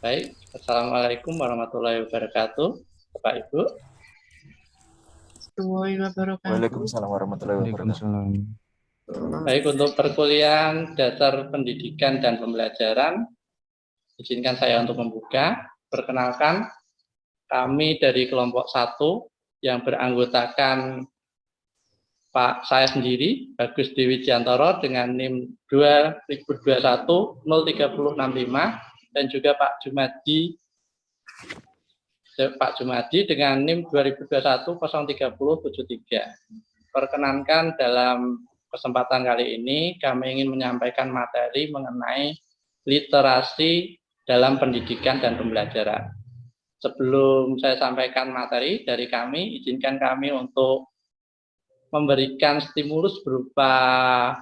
Baik, Assalamualaikum warahmatullahi wabarakatuh, Bapak Ibu. Waalaikumsalam warahmatullahi wabarakatuh. Baik, untuk perkuliahan dasar pendidikan dan pembelajaran, izinkan saya untuk membuka. Perkenalkan, kami dari kelompok 1 yang beranggotakan Pak saya sendiri, Bagus Dewi Jantoro dengan NIM 2021-03065 dan juga Pak Jumadi dengan NIM 2021-03073. Perkenankan dalam kesempatan kali ini kami ingin menyampaikan materi mengenai literasi dalam pendidikan dan pembelajaran. Sebelum saya sampaikan materi dari kami, izinkan kami untuk memberikan stimulus berupa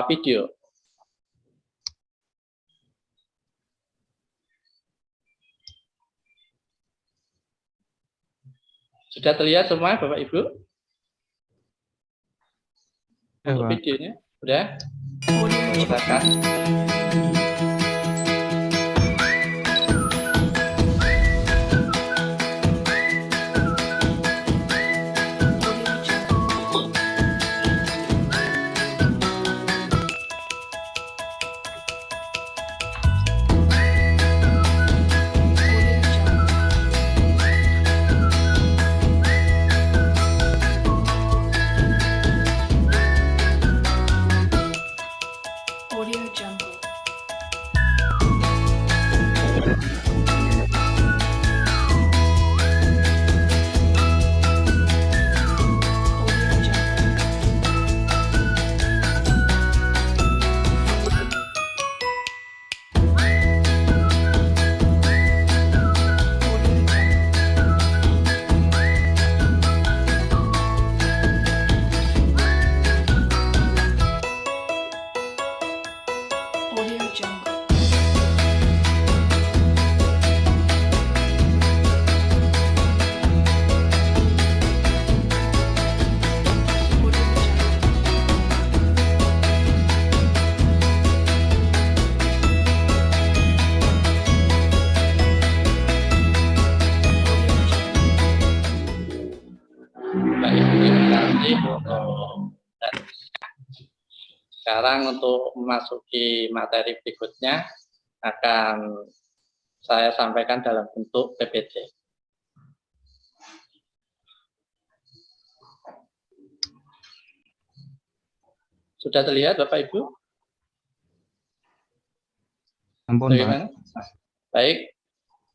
video. Sudah terlihat semua Bapak Ibu? Untuk videonya sudah? Silakan. Sekarang untuk memasuki materi berikutnya akan saya sampaikan dalam bentuk PPT. Sudah terlihat Bapak Ibu? Bagaimana? Baik,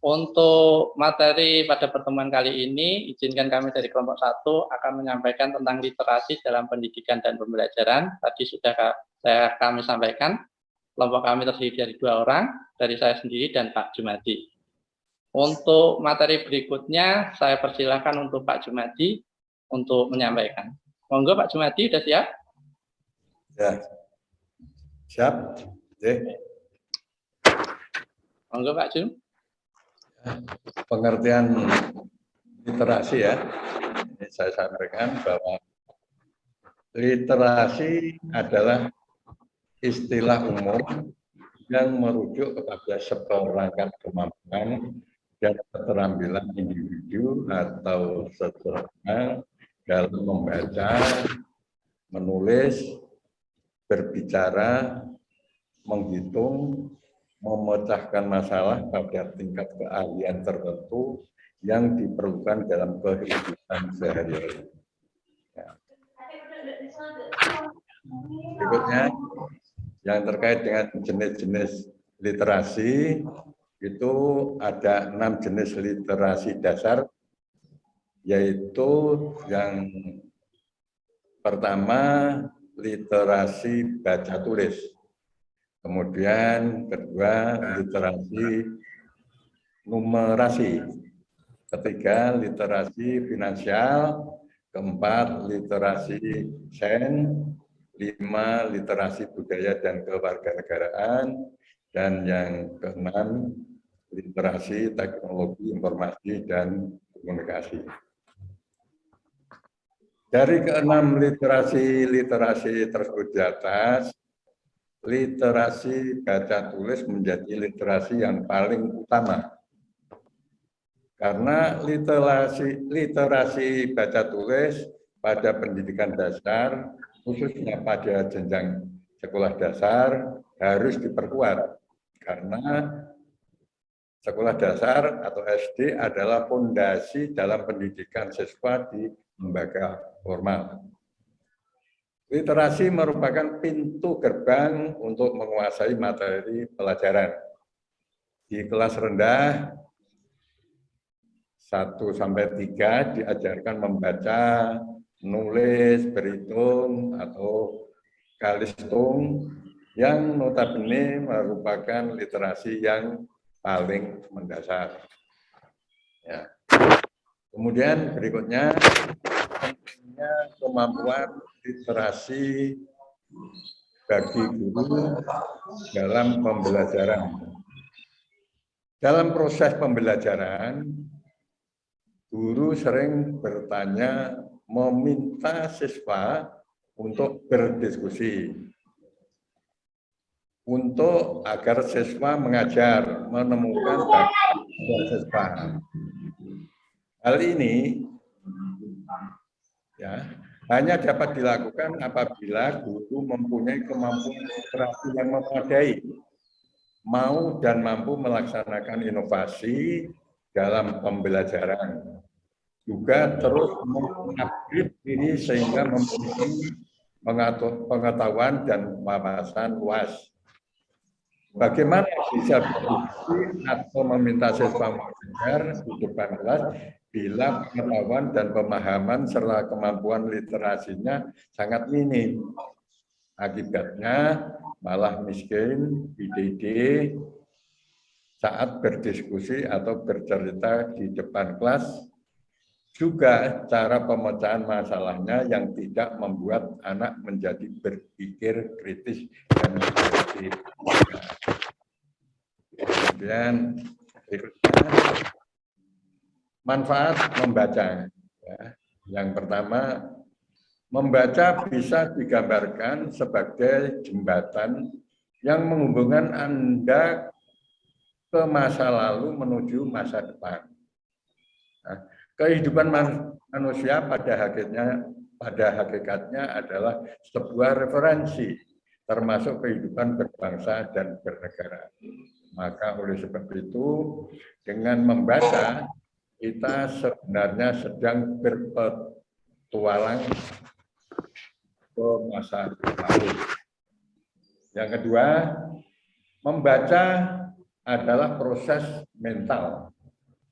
untuk materi pada pertemuan kali ini, izinkan kami dari kelompok 1 akan menyampaikan tentang literasi dalam pendidikan dan pembelajaran. Tadi sudah kami sampaikan, kelompok kami terdiri dari 2 orang, dari saya sendiri dan Pak Jumadi. Untuk materi berikutnya, saya persilakan untuk Pak Jumadi untuk menyampaikan. Monggo Pak Jumadi, sudah siap? Ya, siap. Monggo Pak Jum. Pengertian literasi ya, ini saya sampaikan bahwa literasi adalah istilah umum yang merujuk kepada seperangkat kemampuan dan keterampilan individu atau seseorang dalam membaca, menulis, berbicara, menghitung, memecahkan masalah pada tingkat keahlian tertentu yang diperlukan dalam kehidupan sehari-hari. Ya. Berikutnya, yang terkait dengan jenis-jenis literasi, itu ada 6 jenis literasi dasar, yaitu yang pertama literasi baca tulis. Kemudian kedua, literasi numerasi. Ketiga, literasi finansial. Keempat, literasi sains. 5, literasi budaya dan kewarganegaraan. Dan yang keenam, literasi teknologi informasi dan komunikasi. Dari keenam literasi tersebut di atas, literasi baca tulis menjadi literasi yang paling utama. Karena literasi baca tulis pada pendidikan dasar, khususnya pada jenjang sekolah dasar, harus diperkuat. Karena sekolah dasar atau SD adalah fondasi dalam pendidikan siswa di lembaga formal. Literasi merupakan pintu gerbang untuk menguasai materi pelajaran. Di kelas rendah, 1-3 diajarkan membaca, nulis, berhitung, atau kalistung yang notabene merupakan literasi yang paling mendasar. Ya. Kemudian berikutnya, kemampuan literasi bagi guru dalam pembelajaran. Dalam proses pembelajaran, guru sering bertanya, meminta siswa untuk berdiskusi, untuk agar siswa mengajar, menemukan bakat siswa. Hal ini ya hanya dapat dilakukan apabila guru mempunyai kemampuan literasi yang memadai, mau dan mampu melaksanakan inovasi dalam pembelajaran, juga terus mengupgrade diri sehingga mempunyai pengetahuan dan wawasan luas. Bagaimana bisa berdiskusi atau meminta siswa mengajar di depan kelas bila pengetahuan dan pemahaman serta kemampuan literasinya sangat minim? Akibatnya malah miskin, IDD, saat berdiskusi atau bercerita di depan kelas, juga cara pemecahan masalahnya yang tidak membuat anak menjadi berpikir kritis dan kritis. Kemudian berikutnya, manfaat membaca. Ya. Yang pertama, membaca bisa digambarkan sebagai jembatan yang menghubungkan Anda ke masa lalu menuju masa depan. Nah, kehidupan manusia pada hakikatnya adalah sebuah referensi, termasuk kehidupan berbangsa dan bernegara. Maka oleh sebab itu, dengan membaca, kita sebenarnya sedang berpetualang ke masa lalu. Yang kedua, membaca adalah proses mental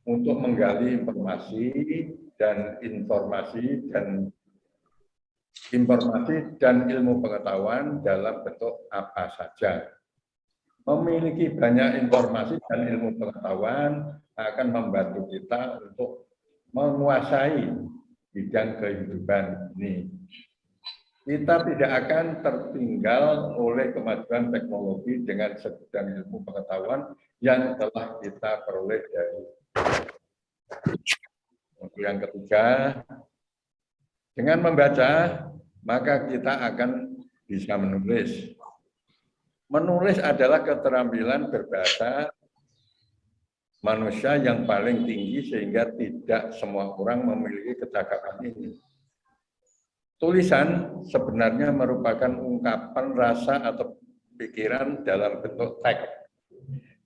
untuk menggali informasi dan ilmu pengetahuan dalam bentuk apa saja. Memiliki banyak informasi dan ilmu pengetahuan akan membantu kita untuk menguasai bidang kehidupan ini. Kita tidak akan tertinggal oleh kemajuan teknologi dengan segudang ilmu pengetahuan yang telah kita peroleh dari. Yang ketiga, dengan membaca, maka kita akan bisa menulis. Menulis adalah keterampilan berbahasa manusia yang paling tinggi sehingga tidak semua orang memiliki kecakapan ini. Tulisan sebenarnya merupakan ungkapan rasa atau pikiran dalam bentuk teks.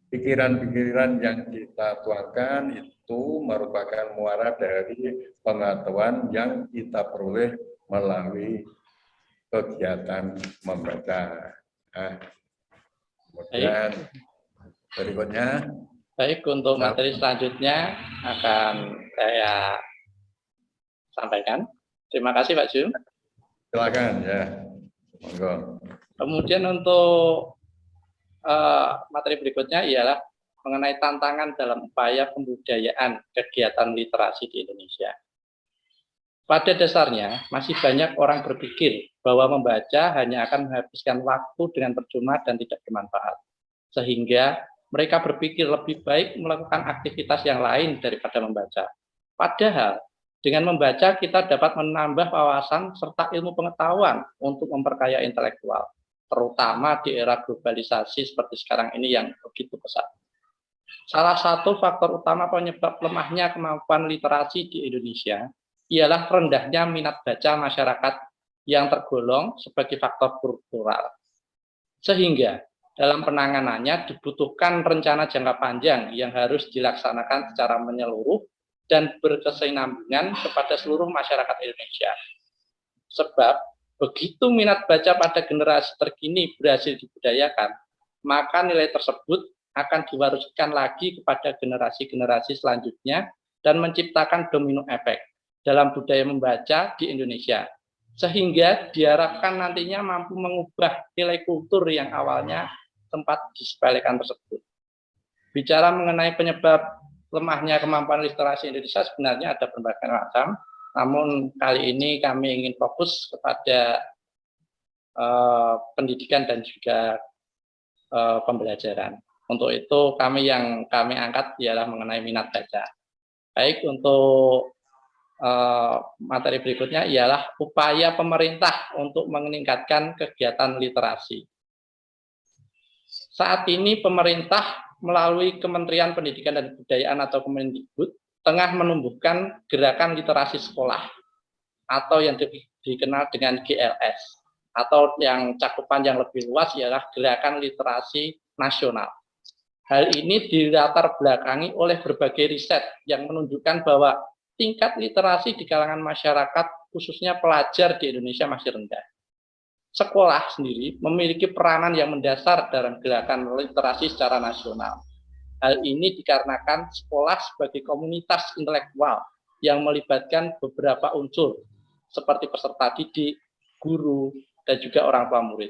Pikiran-pikiran yang kita tuangkan itu merupakan muara dari pengetahuan yang kita peroleh melalui kegiatan membaca. Nah, kemudian berikutnya. Baik, untuk materi selanjutnya akan saya sampaikan. Terima kasih Pak Jum. Silakan ya. Monggo. Kemudian untuk materi berikutnya ialah mengenai tantangan dalam upaya pembudayaan kegiatan literasi di Indonesia. Pada dasarnya, masih banyak orang berpikir bahwa membaca hanya akan menghabiskan waktu dengan percuma dan tidak bermanfaat. Sehingga mereka berpikir lebih baik melakukan aktivitas yang lain daripada membaca. Padahal, dengan membaca kita dapat menambah wawasan serta ilmu pengetahuan untuk memperkaya intelektual. terutama di era globalisasi seperti sekarang ini yang begitu pesat. Salah satu faktor utama penyebab lemahnya kemampuan literasi di Indonesia ialah rendahnya minat baca masyarakat yang tergolong sebagai faktor kultural. Sehingga dalam penanganannya dibutuhkan rencana jangka panjang yang harus dilaksanakan secara menyeluruh dan berkesinambungan kepada seluruh masyarakat Indonesia. Sebab begitu minat baca pada generasi terkini berhasil dibudayakan, maka nilai tersebut akan diwariskan lagi kepada generasi-generasi selanjutnya dan menciptakan domino efek dalam budaya membaca di Indonesia. Sehingga diharapkan nantinya mampu mengubah nilai kultur yang awalnya sempat disepelekan tersebut. Bicara mengenai penyebab lemahnya kemampuan literasi Indonesia sebenarnya ada berbagai macam, namun kali ini kami ingin fokus kepada pendidikan dan juga pembelajaran. Untuk itu yang kami angkat ialah mengenai minat baca. Baik, untuk materi berikutnya ialah upaya pemerintah untuk meningkatkan kegiatan literasi. Saat ini pemerintah melalui Kementerian Pendidikan dan Kebudayaan atau Kemendikbud tengah menumbuhkan gerakan literasi sekolah atau yang dikenal dengan GLS, atau yang cakupan yang lebih luas ialah gerakan literasi nasional. Hal ini dilatar belakangi oleh berbagai riset yang menunjukkan bahwa tingkat literasi di kalangan masyarakat, khususnya pelajar di Indonesia, masih rendah. Sekolah sendiri memiliki peranan yang mendasar dalam gerakan literasi secara nasional. Hal ini dikarenakan sekolah sebagai komunitas intelektual yang melibatkan beberapa unsur, seperti peserta didik, guru, dan juga orang tua murid.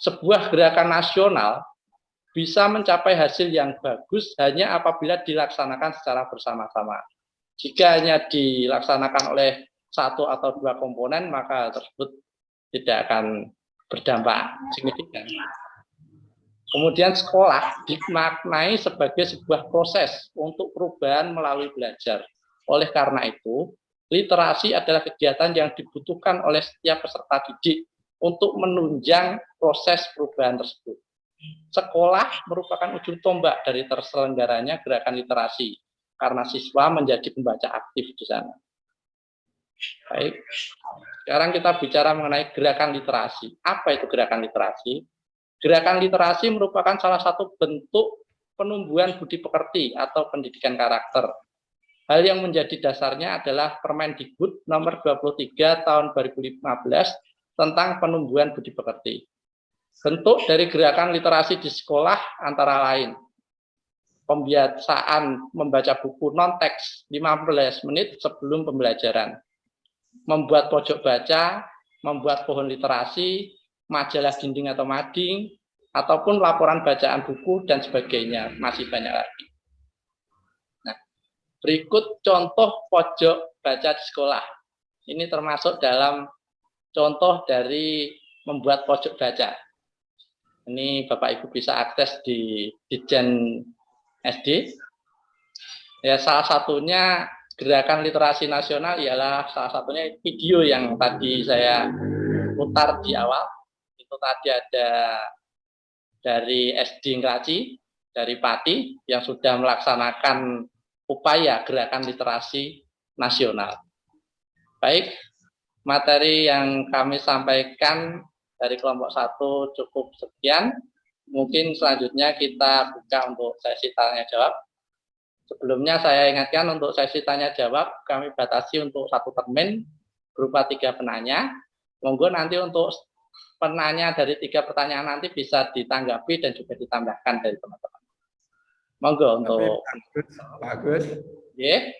Sebuah gerakan nasional bisa mencapai hasil yang bagus hanya apabila dilaksanakan secara bersama-sama. Jika hanya dilaksanakan oleh satu atau dua komponen, maka tersebut tidak akan berdampak signifikan. Kemudian sekolah dimaknai sebagai sebuah proses untuk perubahan melalui belajar. Oleh karena itu, literasi adalah kegiatan yang dibutuhkan oleh setiap peserta didik untuk menunjang proses perubahan tersebut. Sekolah merupakan ujung tombak dari terselenggaranya gerakan literasi, karena siswa menjadi pembaca aktif di sana. Baik, sekarang kita bicara mengenai gerakan literasi. Apa itu gerakan literasi? Gerakan literasi merupakan salah satu bentuk penumbuhan budi pekerti atau pendidikan karakter. Hal yang menjadi dasarnya adalah Permendikbud nomor 23 tahun 2015 tentang penumbuhan budi pekerti. Bentuk dari gerakan literasi di sekolah antara lain pembiasaan membaca buku non-teks 15 menit sebelum pembelajaran, membuat pojok baca, membuat pohon literasi, majalah dinding atau mading, ataupun laporan bacaan buku, dan sebagainya. Masih banyak lagi. Nah, berikut contoh pojok baca di sekolah. Ini termasuk dalam contoh dari membuat pojok baca. Ini Bapak Ibu bisa akses di Ditjen SD. Ya, salah satunya gerakan literasi nasional ialah salah satunya video yang tadi saya putar di awal. Itu tadi ada dari SD Ngraci, dari Pati yang sudah melaksanakan upaya gerakan literasi nasional. Baik, materi yang kami sampaikan dari kelompok 1 cukup sekian. Mungkin selanjutnya kita buka untuk sesi tanya jawab. Sebelumnya saya ingatkan untuk sesi tanya jawab kami batasi untuk 1 termin berupa 3 penanya. Monggo nanti untuk penanya dari 3 pertanyaan nanti bisa ditanggapi dan juga ditambahkan dari teman-teman. Monggo untuk Pak Agus. Yeah.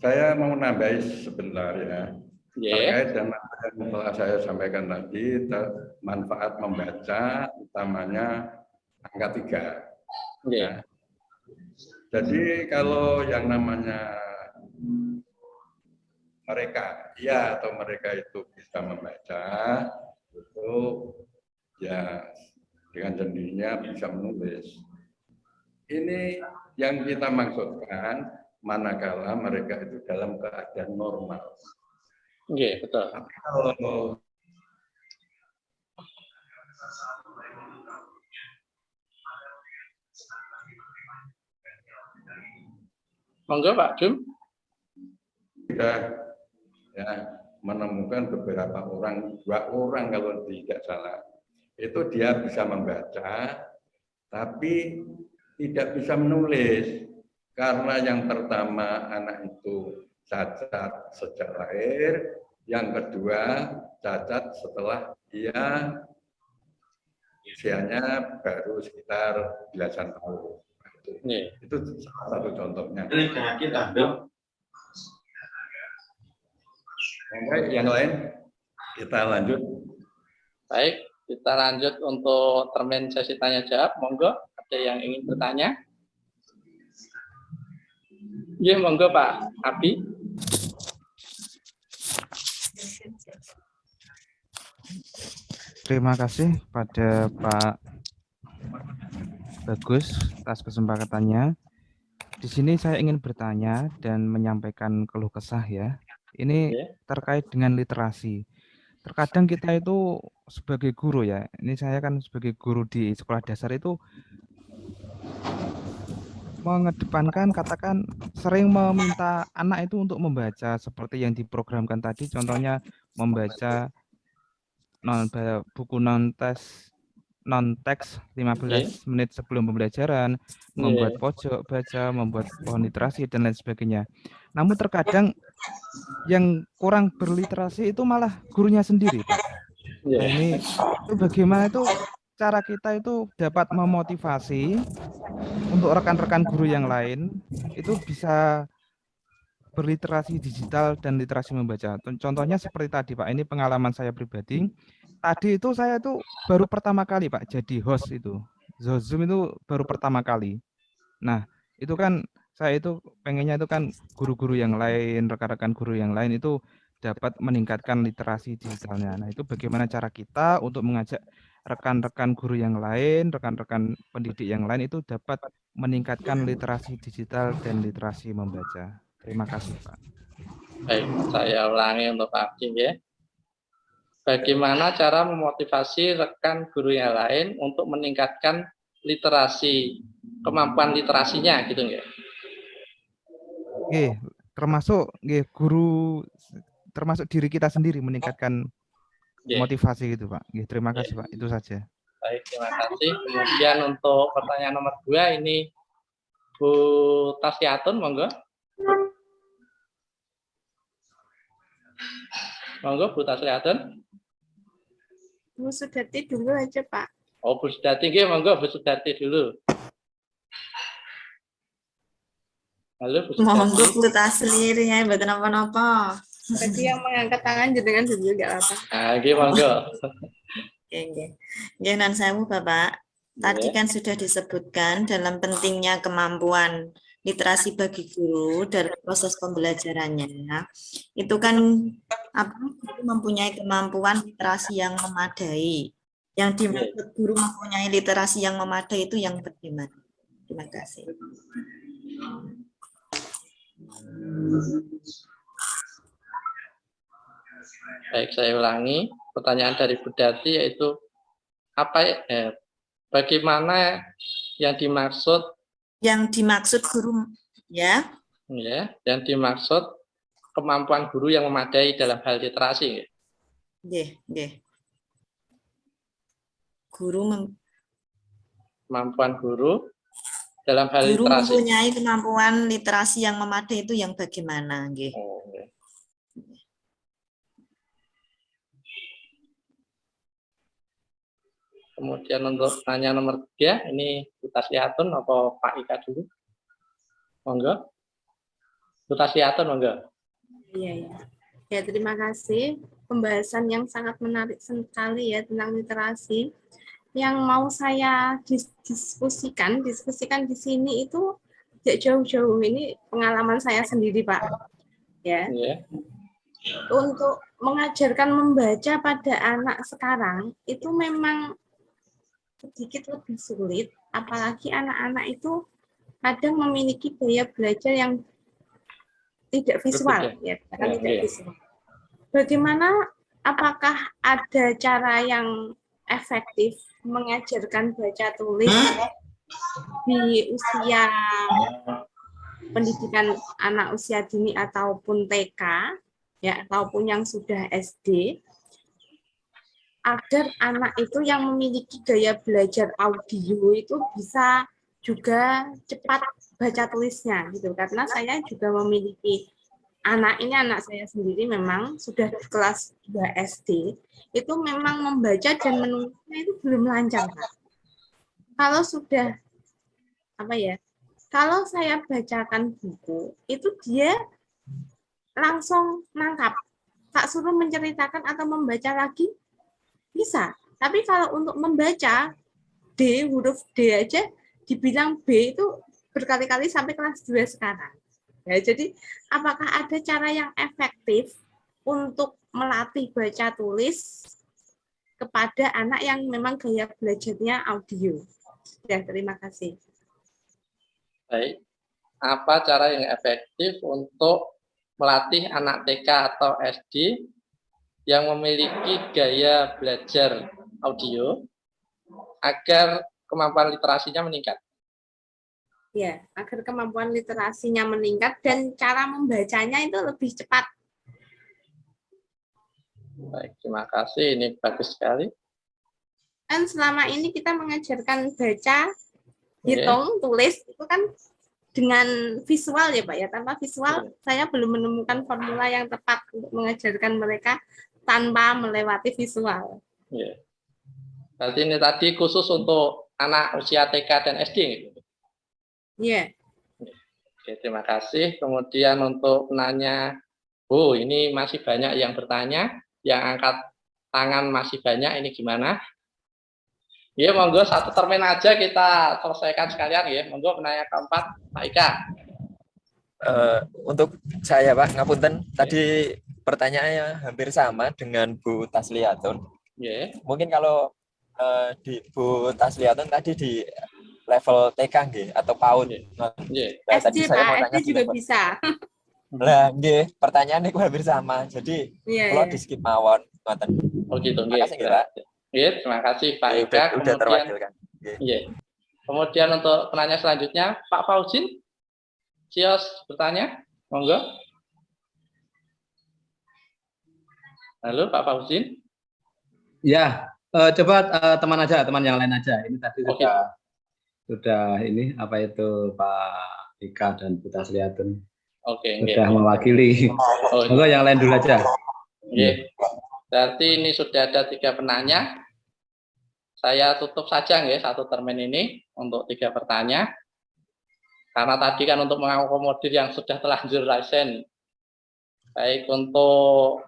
Saya mau nambahi sebentar ya. Terkait dengan yang telah saya sampaikan tadi, manfaat membaca utamanya angka 3. Ya. Jadi kalau yang namanya mereka itu bisa membaca, itu ya dengan sendirinya bisa menulis. Ini yang kita maksudkan manakala mereka itu dalam keadaan normal. Iya, betul. Tapi kalau Monggo Pak Jum. Kita ya menemukan beberapa orang, 2 orang kalau tidak salah, itu dia bisa membaca, tapi tidak bisa menulis. Karena yang pertama anak itu cacat sejak lahir, yang kedua cacat setelah dia usianya baru sekitar belasan tahun. Itu salah satu contohnya. Yang lain kita lanjut. Baik, kita lanjut untuk termin sesi tanya jawab. Monggo, ada yang ingin bertanya? Iya, monggo Pak Abi. Terima kasih pada Pak Bagus atas kesempatannya. Di sini saya ingin bertanya dan menyampaikan keluh kesah ya. Ini terkait dengan literasi. Terkadang kita itu sebagai guru ya, ini saya kan sebagai guru di sekolah dasar itu mengedepankan, katakan sering meminta anak itu untuk membaca seperti yang diprogramkan tadi, contohnya membaca buku non-teks 15 menit sebelum pembelajaran, membuat pojok baca, membuat pohon literasi dan lain sebagainya. Namun terkadang yang kurang berliterasi itu malah gurunya sendiri, Pak. Nah, ini itu bagaimana itu cara kita itu dapat memotivasi untuk rekan-rekan guru yang lain itu bisa berliterasi digital dan literasi membaca. Contohnya seperti tadi Pak, ini pengalaman saya pribadi. Tadi itu saya tuh baru pertama kali Pak jadi host itu. Zoom itu baru pertama kali. Nah, itu kan saya itu pengennya itu kan guru-guru yang lain, rekan-rekan guru yang lain itu dapat meningkatkan literasi digitalnya. Nah, itu bagaimana cara kita untuk mengajak rekan-rekan guru yang lain, rekan-rekan pendidik yang lain itu dapat meningkatkan literasi digital dan literasi membaca. Terima kasih, Pak. Baik, saya ulangi untuk Pak Kim ya. Bagaimana cara memotivasi rekan guru yang lain untuk meningkatkan literasi, kemampuan literasinya gitu nggak? Oke, termasuk guru, termasuk diri kita sendiri meningkatkan motivasi gitu Pak. Terima kasih Pak, itu saja. Baik, terima kasih. Kemudian untuk pertanyaan nomor 2 ini Bu Tasyiatun, monggo. Monggo Bu Tasyiatun. Bu Sudarti dulu aja Pak. Oh Bu Sudarti, monggo Bu Sudarti dulu. Halo Bu Sudarti. Monggo Bu Taslir ya, buat apa-apa. Tadi yang mengangkat tangan jenengan dulu nggak apa. Monggo. Oke, nan saya Bapak. Tadi kan sudah disebutkan dalam pentingnya kemampuan literasi bagi guru dalam proses pembelajarannya. Itu kan mempunyai kemampuan literasi yang memadai. Yang dimaksud guru mempunyai literasi yang memadai itu yang bagaimana? Terima kasih. Baik, saya ulangi pertanyaan dari Bu Dati yaitu bagaimana yang dimaksud guru ya? Ya, yang dimaksud kemampuan guru yang memadai dalam hal literasi. Kemampuan guru dalam hal guru literasi. Mempunyai kemampuan literasi yang memadai itu yang bagaimana? Kemudian untuk tanya nomor 3, ini Bu Tasyiatun atau Pak Ika dulu? Monggo. Bu Tasyiatun, monggo. Iya. Ya, terima kasih. Pembahasan yang sangat menarik sekali ya tentang literasi. Yang mau saya diskusikan di sini itu tidak jauh-jauh, ini pengalaman saya sendiri, Pak. Ya. Untuk mengajarkan membaca pada anak sekarang itu memang sedikit lebih sulit, apalagi anak-anak itu kadang memiliki daya belajar yang tidak visual, tidak visual. Bagaimana? Apakah ada cara yang efektif mengajarkan baca tulis di usia pendidikan anak usia dini ataupun TK, ya, ataupun yang sudah SD, agar anak itu yang memiliki gaya belajar audio itu bisa juga cepat baca tulisnya gitu, karena saya juga memiliki anak saya sendiri memang sudah di kelas 2 SD, itu memang membaca dan menulisnya itu belum lancar, Pak. Kalau sudah kalau saya bacakan buku, itu dia langsung nangkap. Tak suruh menceritakan atau membaca lagi, bisa. Tapi kalau untuk membaca, huruf D aja, dibilang B itu berkali-kali sampai kelas 2 sekarang. Ya, jadi apakah ada cara yang efektif untuk melatih baca tulis kepada anak yang memang gaya belajarnya audio? Ya, terima kasih. Baik, apa cara yang efektif untuk melatih anak TK atau SD yang memiliki gaya belajar audio agar kemampuan literasinya meningkat? Ya, agar kemampuan literasinya meningkat dan cara membacanya itu lebih cepat. Baik, terima kasih. Ini bagus sekali. Dan selama ini kita mengajarkan baca, hitung, tulis, itu kan dengan visual ya Pak ya. Tanpa visual, saya belum menemukan formula yang tepat untuk mengajarkan mereka tanpa melewati visual. Ya. Berarti ini tadi khusus untuk anak usia TK dan SD gitu. Iya. Oke, terima kasih. Kemudian untuk penanya, ini masih banyak yang bertanya, yang angkat tangan masih banyak, ini gimana? Ya, monggo satu termin aja kita selesaikan sekalian ya. Monggo penanya keempat, Pak Ika. Untuk saya Pak, ngapunten, tadi pertanyaannya hampir sama dengan Bu Tasliatun. Yeah. Mungkin kalau di Bu Tasliatun tadi di level TK nggih atau PAUD. Nah, SD saya mau tanya juga bisa. Lah nggih, pertanyaannya hampir sama. Jadi kalau di skip mawon ngoten. Oh gitu nggih. Makasih nggih, Pak. Terima kasih Pak Ika. Udah terwakilkan. Kemudian untuk penanya selanjutnya Pak Fauzin, Cios bertanya, monggo. Halo Pak Fauzin. Ya, coba teman yang lain aja. Ini tadi sudah ini apa itu Pak Ika dan Bu Tasliatun. Sudah mewakili. Monggo yang lain dulu aja. Berarti ini sudah ada 3 penanya. Saya tutup saja nggih satu termin ini untuk 3 pertanyaan. Karena tadi kan untuk mengakomodir yang sudah telanjur lisensi. Baik, untuk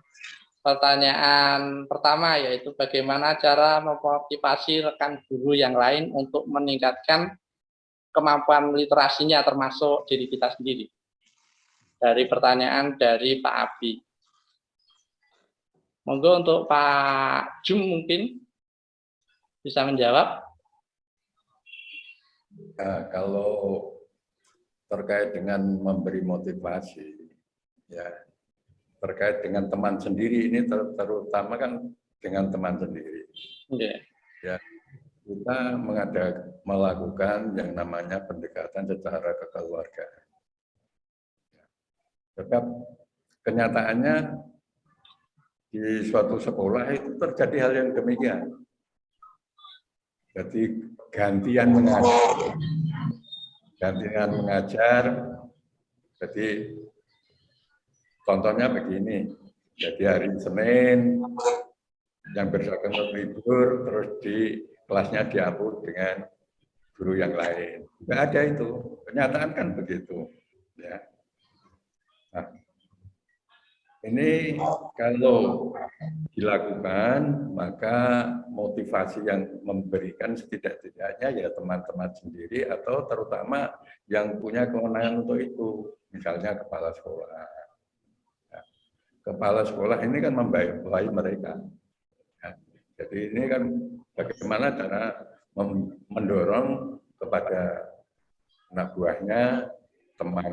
pertanyaan pertama yaitu bagaimana cara memotivasi rekan guru yang lain untuk meningkatkan kemampuan literasinya termasuk diri kita sendiri. Dari pertanyaan dari Pak Abi. Monggo untuk Pak Jum mungkin bisa menjawab. Nah, kalau terkait dengan memberi motivasi, ya terkait dengan teman sendiri ini terutama kan dengan teman sendiri. Ya, kita melakukan yang namanya pendekatan secara kekeluargaan. Sebab kenyataannya di suatu sekolah itu terjadi hal yang demikian. Jadi gantian mengajar. Jadi contohnya begini. Jadi hari Senin yang bersangkutan libur, terus di kelasnya diamput dengan guru yang lain. Nggak ada itu. Kenyataan kan begitu. Ya. Nah, ini kalau dilakukan, maka motivasi yang memberikan setidak-tidaknya ya teman-teman sendiri atau terutama yang punya kewenangan untuk itu, misalnya kepala sekolah. Ya. Kepala sekolah ini kan membawahi mereka. Ya. Jadi ini kan bagaimana cara mendorong kepada anak buahnya, teman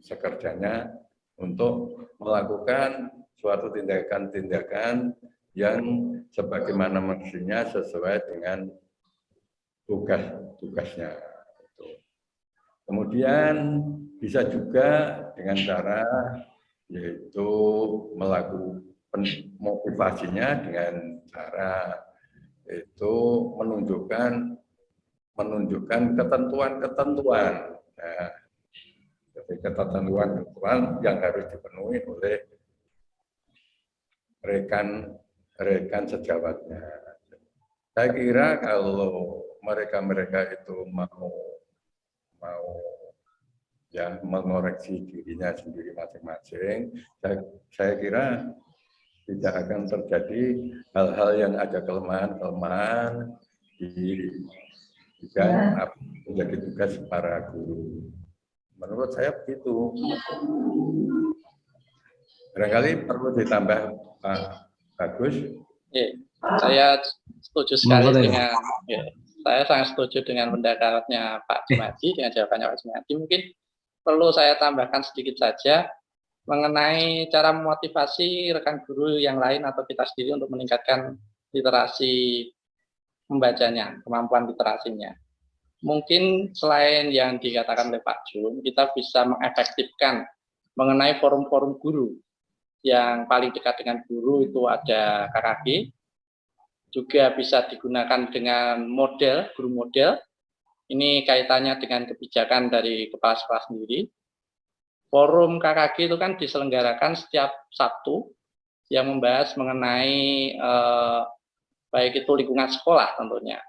sekerjanya, untuk melakukan suatu tindakan-tindakan yang sebagaimana mestinya sesuai dengan tugas-tugasnya. Kemudian bisa juga dengan cara yaitu melakukan motivasinya dengan cara itu menunjukkan ketentuan-ketentuan. Nah, jadi ketentuan-ketentuan yang harus dipenuhi oleh rekan sejawatnya. Saya kira kalau mereka itu mau ya mengoreksi dirinya sendiri masing-masing, saya kira tidak akan terjadi hal-hal yang ada kelemahan jika menjadi tugas para guru. Menurut saya begitu. Barangkali perlu ditambah Pak Bagus. Saya setuju sekali saya sangat setuju dengan pendapatnya Pak Jumadi, dengan jawabannya Pak Jumadi. Mungkin perlu saya tambahkan sedikit saja mengenai cara memotivasi rekan guru yang lain atau kita sendiri untuk meningkatkan literasi membacanya, kemampuan literasinya. Mungkin selain yang dikatakan oleh Pak Jum, kita bisa mengefektifkan mengenai forum-forum guru. Yang paling dekat dengan guru itu ada KKG, juga bisa digunakan dengan model, guru model. Ini kaitannya dengan kebijakan dari kepala sekolah sendiri. Forum KKG itu kan diselenggarakan setiap Sabtu yang membahas mengenai baik itu lingkungan sekolah tentunya.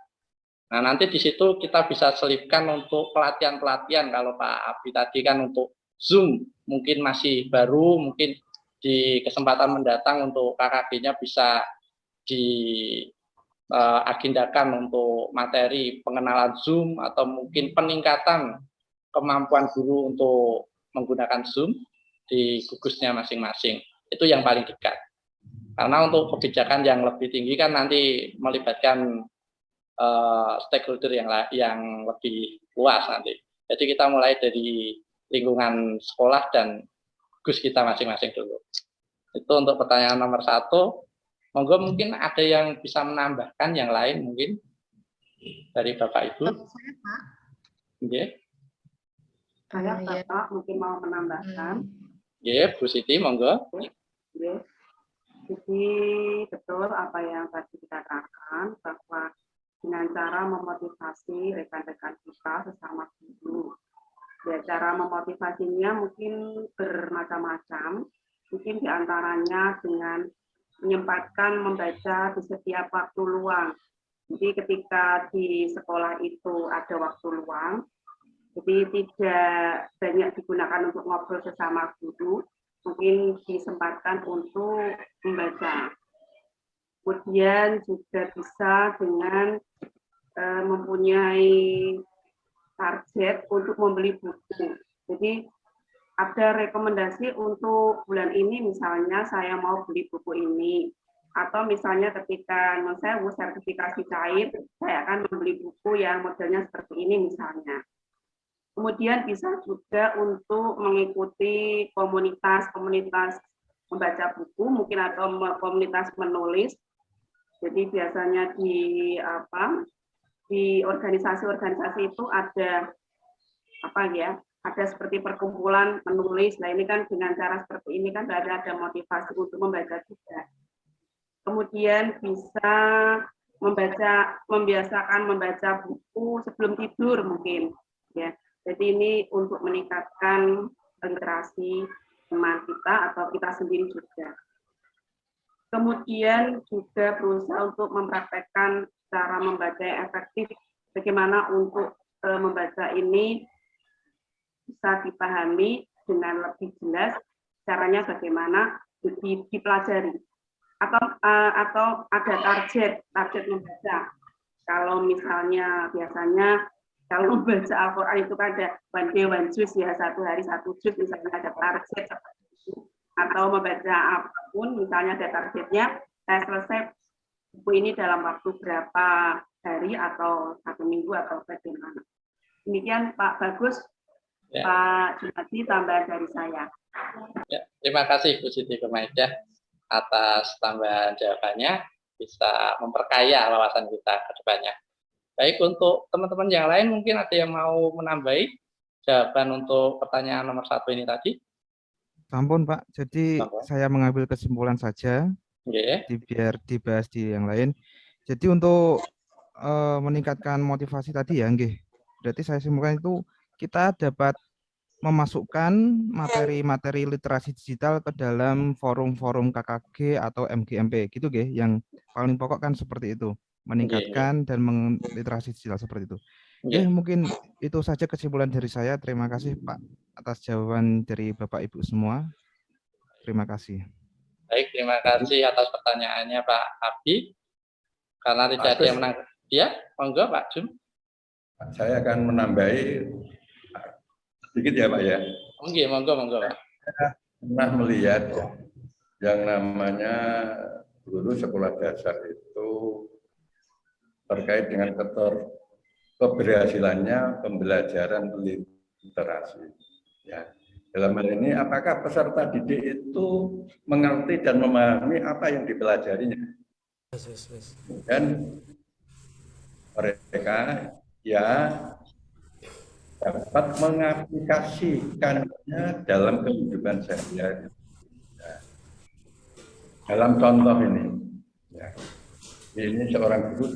Nah, nanti di situ kita bisa selipkan untuk pelatihan-pelatihan. Kalau Pak Abi tadi kan untuk Zoom mungkin masih baru, mungkin di kesempatan mendatang untuk KKG-nya bisa diagendakan untuk materi pengenalan Zoom atau mungkin peningkatan kemampuan guru untuk menggunakan Zoom di gugusnya masing-masing. Itu yang paling dekat. Karena untuk kebijakan yang lebih tinggi kan nanti melibatkan stakeholder yang lebih luas nanti. Jadi kita mulai dari lingkungan sekolah dan gugus kita masing-masing dulu. Itu untuk pertanyaan nomor 1. Monggo mungkin ada yang bisa menambahkan yang lain mungkin dari Bapak Ibu. Saya Pak. Saya Bapak mungkin mau menambahkan. Bu Siti, monggo. Jadi betul apa yang tadi dikatakan bahwa dengan cara memotivasi rekan-rekan kita sesama guru. Ya, cara memotivasinya mungkin bermacam-macam. Mungkin diantaranya dengan menyempatkan membaca di setiap waktu luang. Jadi ketika di sekolah itu ada waktu luang, jadi tidak banyak digunakan untuk ngobrol sesama guru, mungkin disempatkan untuk membaca. Kemudian juga bisa dengan mempunyai target untuk membeli buku. Jadi ada rekomendasi untuk bulan ini misalnya saya mau beli buku ini. Atau misalnya ketika saya sertifikasi cair, saya akan membeli buku yang modelnya seperti ini misalnya. Kemudian bisa juga untuk mengikuti komunitas-komunitas membaca buku, mungkin atau komunitas menulis. Jadi biasanya di organisasi-organisasi itu ada ada seperti perkumpulan menulis. Nah ini kan dengan cara seperti ini kan ada motivasi untuk membaca juga. Kemudian bisa membiasakan membaca buku sebelum tidur mungkin, ya. Jadi ini untuk meningkatkan literasi teman kita atau kita sendiri juga. Kemudian juga berusaha untuk mempraktekkan cara membaca yang efektif, bagaimana untuk membaca ini bisa dipahami dengan lebih jelas, caranya bagaimana dipelajari. Atau ada target membaca. Kalau misalnya biasanya kalau membaca Al-Quran itu kan ada one day one juz ya, 1 hari 1 juz, misalnya ada target seperti itu. Atau membaca apapun, misalnya ada targetnya, saya selesai buku ini dalam waktu berapa hari atau 1 minggu atau bagaimana. Demikian Pak Bagus, ya. Pak Jumadi, tambahan dari saya. Ya, terima kasih Bu Siti Kemaidah atas tambahan jawabannya, bisa memperkaya wawasan kita ke depannya. Baik, untuk teman-teman yang lain mungkin ada yang mau menambahi jawaban untuk pertanyaan nomor 1 ini tadi? Sampun Pak, jadi saya mengambil kesimpulan saja, biar dibahas di yang lain. Jadi untuk meningkatkan motivasi tadi ya, nggih. Berarti saya simpulkan itu kita dapat memasukkan materi-materi literasi digital ke dalam forum-forum KKG atau MGMP gitu nggih. Yang paling pokok kan seperti itu, meningkatkan dan literasi digital seperti itu. Oke, mungkin itu saja kesimpulan dari saya. Terima kasih Pak atas jawaban dari Bapak Ibu semua. Terima kasih. Baik, terima kasih atas pertanyaannya Pak Abi. Karena tidak ada yang menanggapi. Ya, monggo Pak Jun. Saya akan menambahi sedikit ya Pak ya. Oke, monggo Pak. Saya pernah melihat yang namanya guru sekolah dasar itu terkait dengan keberhasilannya pembelajaran literasi. Ya. Dalam hal ini, apakah peserta didik itu mengerti dan memahami apa yang dipelajarinya? Dan mereka ya dapat mengaplikasikannya dalam kehidupan sehari-hari. Ya. Dalam contoh ini, ya. Ini seorang guru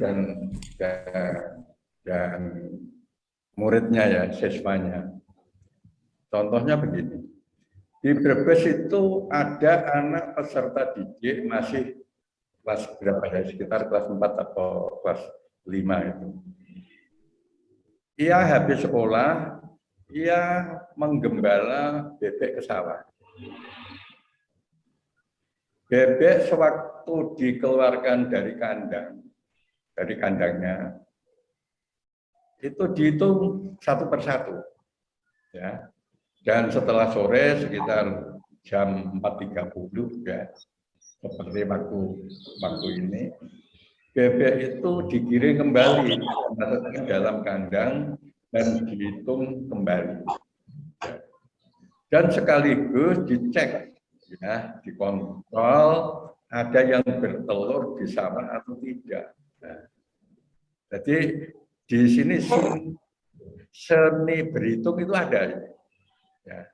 dan muridnya ya, siswanya. Contohnya begini, di Brebes itu ada anak peserta didik masih kelas berapa ya, sekitar kelas 4 atau kelas 5 itu. Ia habis sekolah, ia menggembala bebek ke sawah. Bebek sewaktu dikeluarkan dari kandangnya, itu dihitung satu persatu. Ya. Dan setelah sore sekitar jam 4.30 ya, seperti waktu ini, bebek itu digiring kembali ke dalam kandang dan dihitung kembali. Dan sekaligus dicek, ya, dikontrol ada yang bertelur di sawah atau tidak. Nah, jadi di sini seni berhitung itu ada. Ya.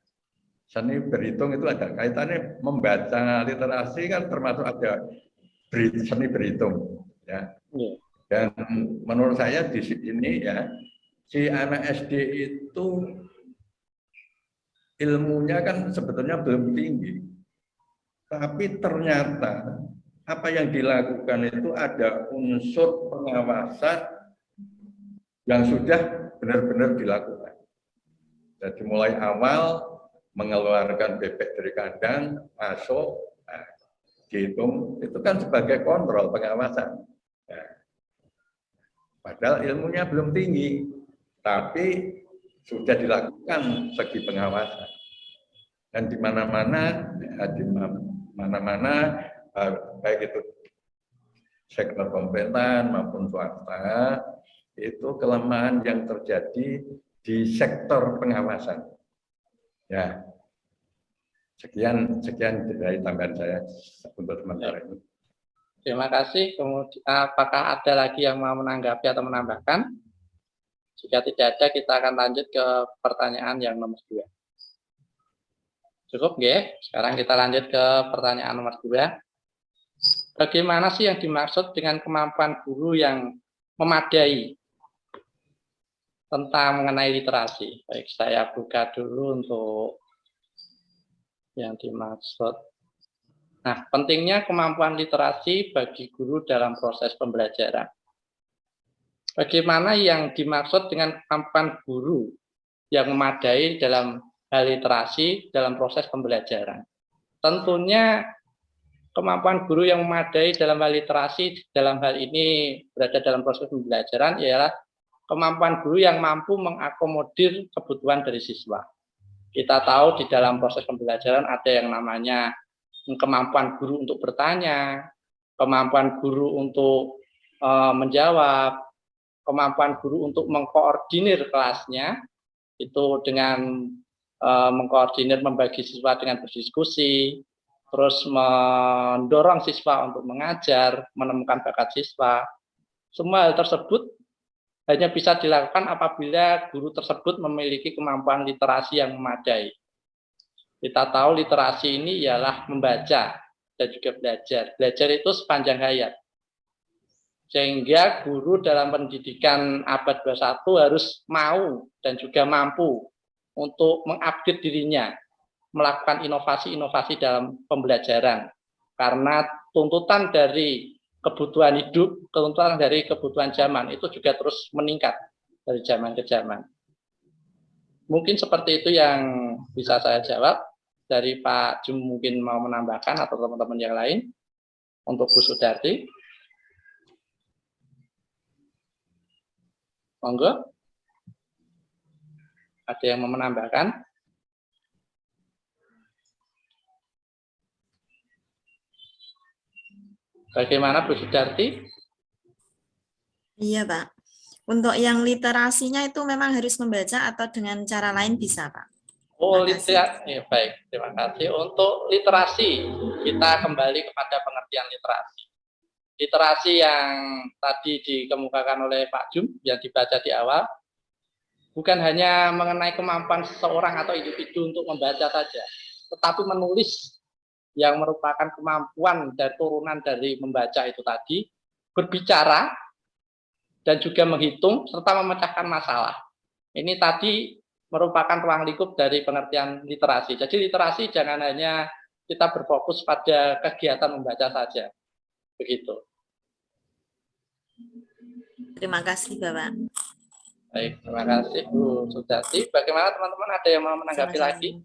Seni berhitung itu ada kaitannya, membaca literasi kan termasuk ada seni berhitung, ya. Dan menurut saya di sini ya, si anak SD itu ilmunya kan sebetulnya belum tinggi, tapi ternyata apa yang dilakukan itu ada unsur pengawasan yang sudah benar-benar dilakukan. Jadi mulai awal mengeluarkan bebek dari kandang, masuk, nah, dihitung, itu kan sebagai kontrol pengawasan. Nah, padahal ilmunya belum tinggi, tapi sudah dilakukan segi pengawasan. Dan di mana-mana, baik itu sektor pemerintahan maupun swasta, itu kelemahan yang terjadi di sektor pengawasan. Ya, sekian dari tambahan saya untuk sementara ini. Terima kasih. Kemudian, apakah ada lagi yang mau menanggapi atau menambahkan? Jika tidak ada, kita akan lanjut ke pertanyaan yang nomor 2. Cukup, ya? Sekarang kita lanjut ke pertanyaan nomor 2. Bagaimana sih yang dimaksud dengan kemampuan guru yang memadai tentang mengenai literasi? Baik, saya buka dulu untuk yang dimaksud. Nah, pentingnya kemampuan literasi bagi guru dalam proses pembelajaran. Bagaimana yang dimaksud dengan kemampuan guru yang memadai dalam hal literasi dalam proses pembelajaran? Tentunya kemampuan guru yang memadai dalam hal literasi dalam hal ini berada dalam proses pembelajaran ialah kemampuan guru yang mampu mengakomodir kebutuhan dari siswa. Kita tahu di dalam proses pembelajaran ada yang namanya kemampuan guru untuk bertanya, kemampuan guru untuk menjawab, kemampuan guru untuk mengkoordinir kelasnya, itu dengan mengkoordinir membagi siswa dengan berdiskusi, terus mendorong siswa untuk mengajar, menemukan bakat siswa. Semua hal tersebut hanya bisa dilakukan apabila guru tersebut memiliki kemampuan literasi yang memadai. Kita tahu literasi ini ialah membaca dan juga belajar. Belajar itu sepanjang hayat. Sehingga guru dalam pendidikan abad 21 harus mau dan juga mampu untuk mengupdate dirinya, melakukan inovasi-inovasi dalam pembelajaran. Karena tuntutan dari kebutuhan hidup, tuntutan dari kebutuhan zaman itu juga terus meningkat dari zaman ke zaman. Mungkin seperti itu yang bisa saya jawab. Dari Pak Jum mungkin mau menambahkan atau teman-teman yang lain untuk Bu Sudarti. Monggo. Ada yang mau menambahkan? Bagaimana Bu Sudarti? Iya, Pak. Untuk yang literasinya itu memang harus membaca atau dengan cara lain bisa, Pak? Oh, literasi. Ya, baik, terima kasih. Untuk literasi, kita kembali kepada pengertian literasi. Literasi yang tadi dikemukakan oleh Pak Jum, yang dibaca di awal, bukan hanya mengenai kemampuan seseorang atau individu untuk membaca saja, tetapi menulis yang merupakan kemampuan dari turunan dari membaca itu tadi, berbicara, dan juga menghitung, serta memecahkan masalah. Ini tadi merupakan ruang lingkup dari pengertian literasi. Jadi literasi jangan hanya kita berfokus pada kegiatan membaca saja. Begitu. Terima kasih, Bapak. Baik, terima kasih Bu Sudarti. Bagaimana teman-teman, ada yang mau menanggapi lagi?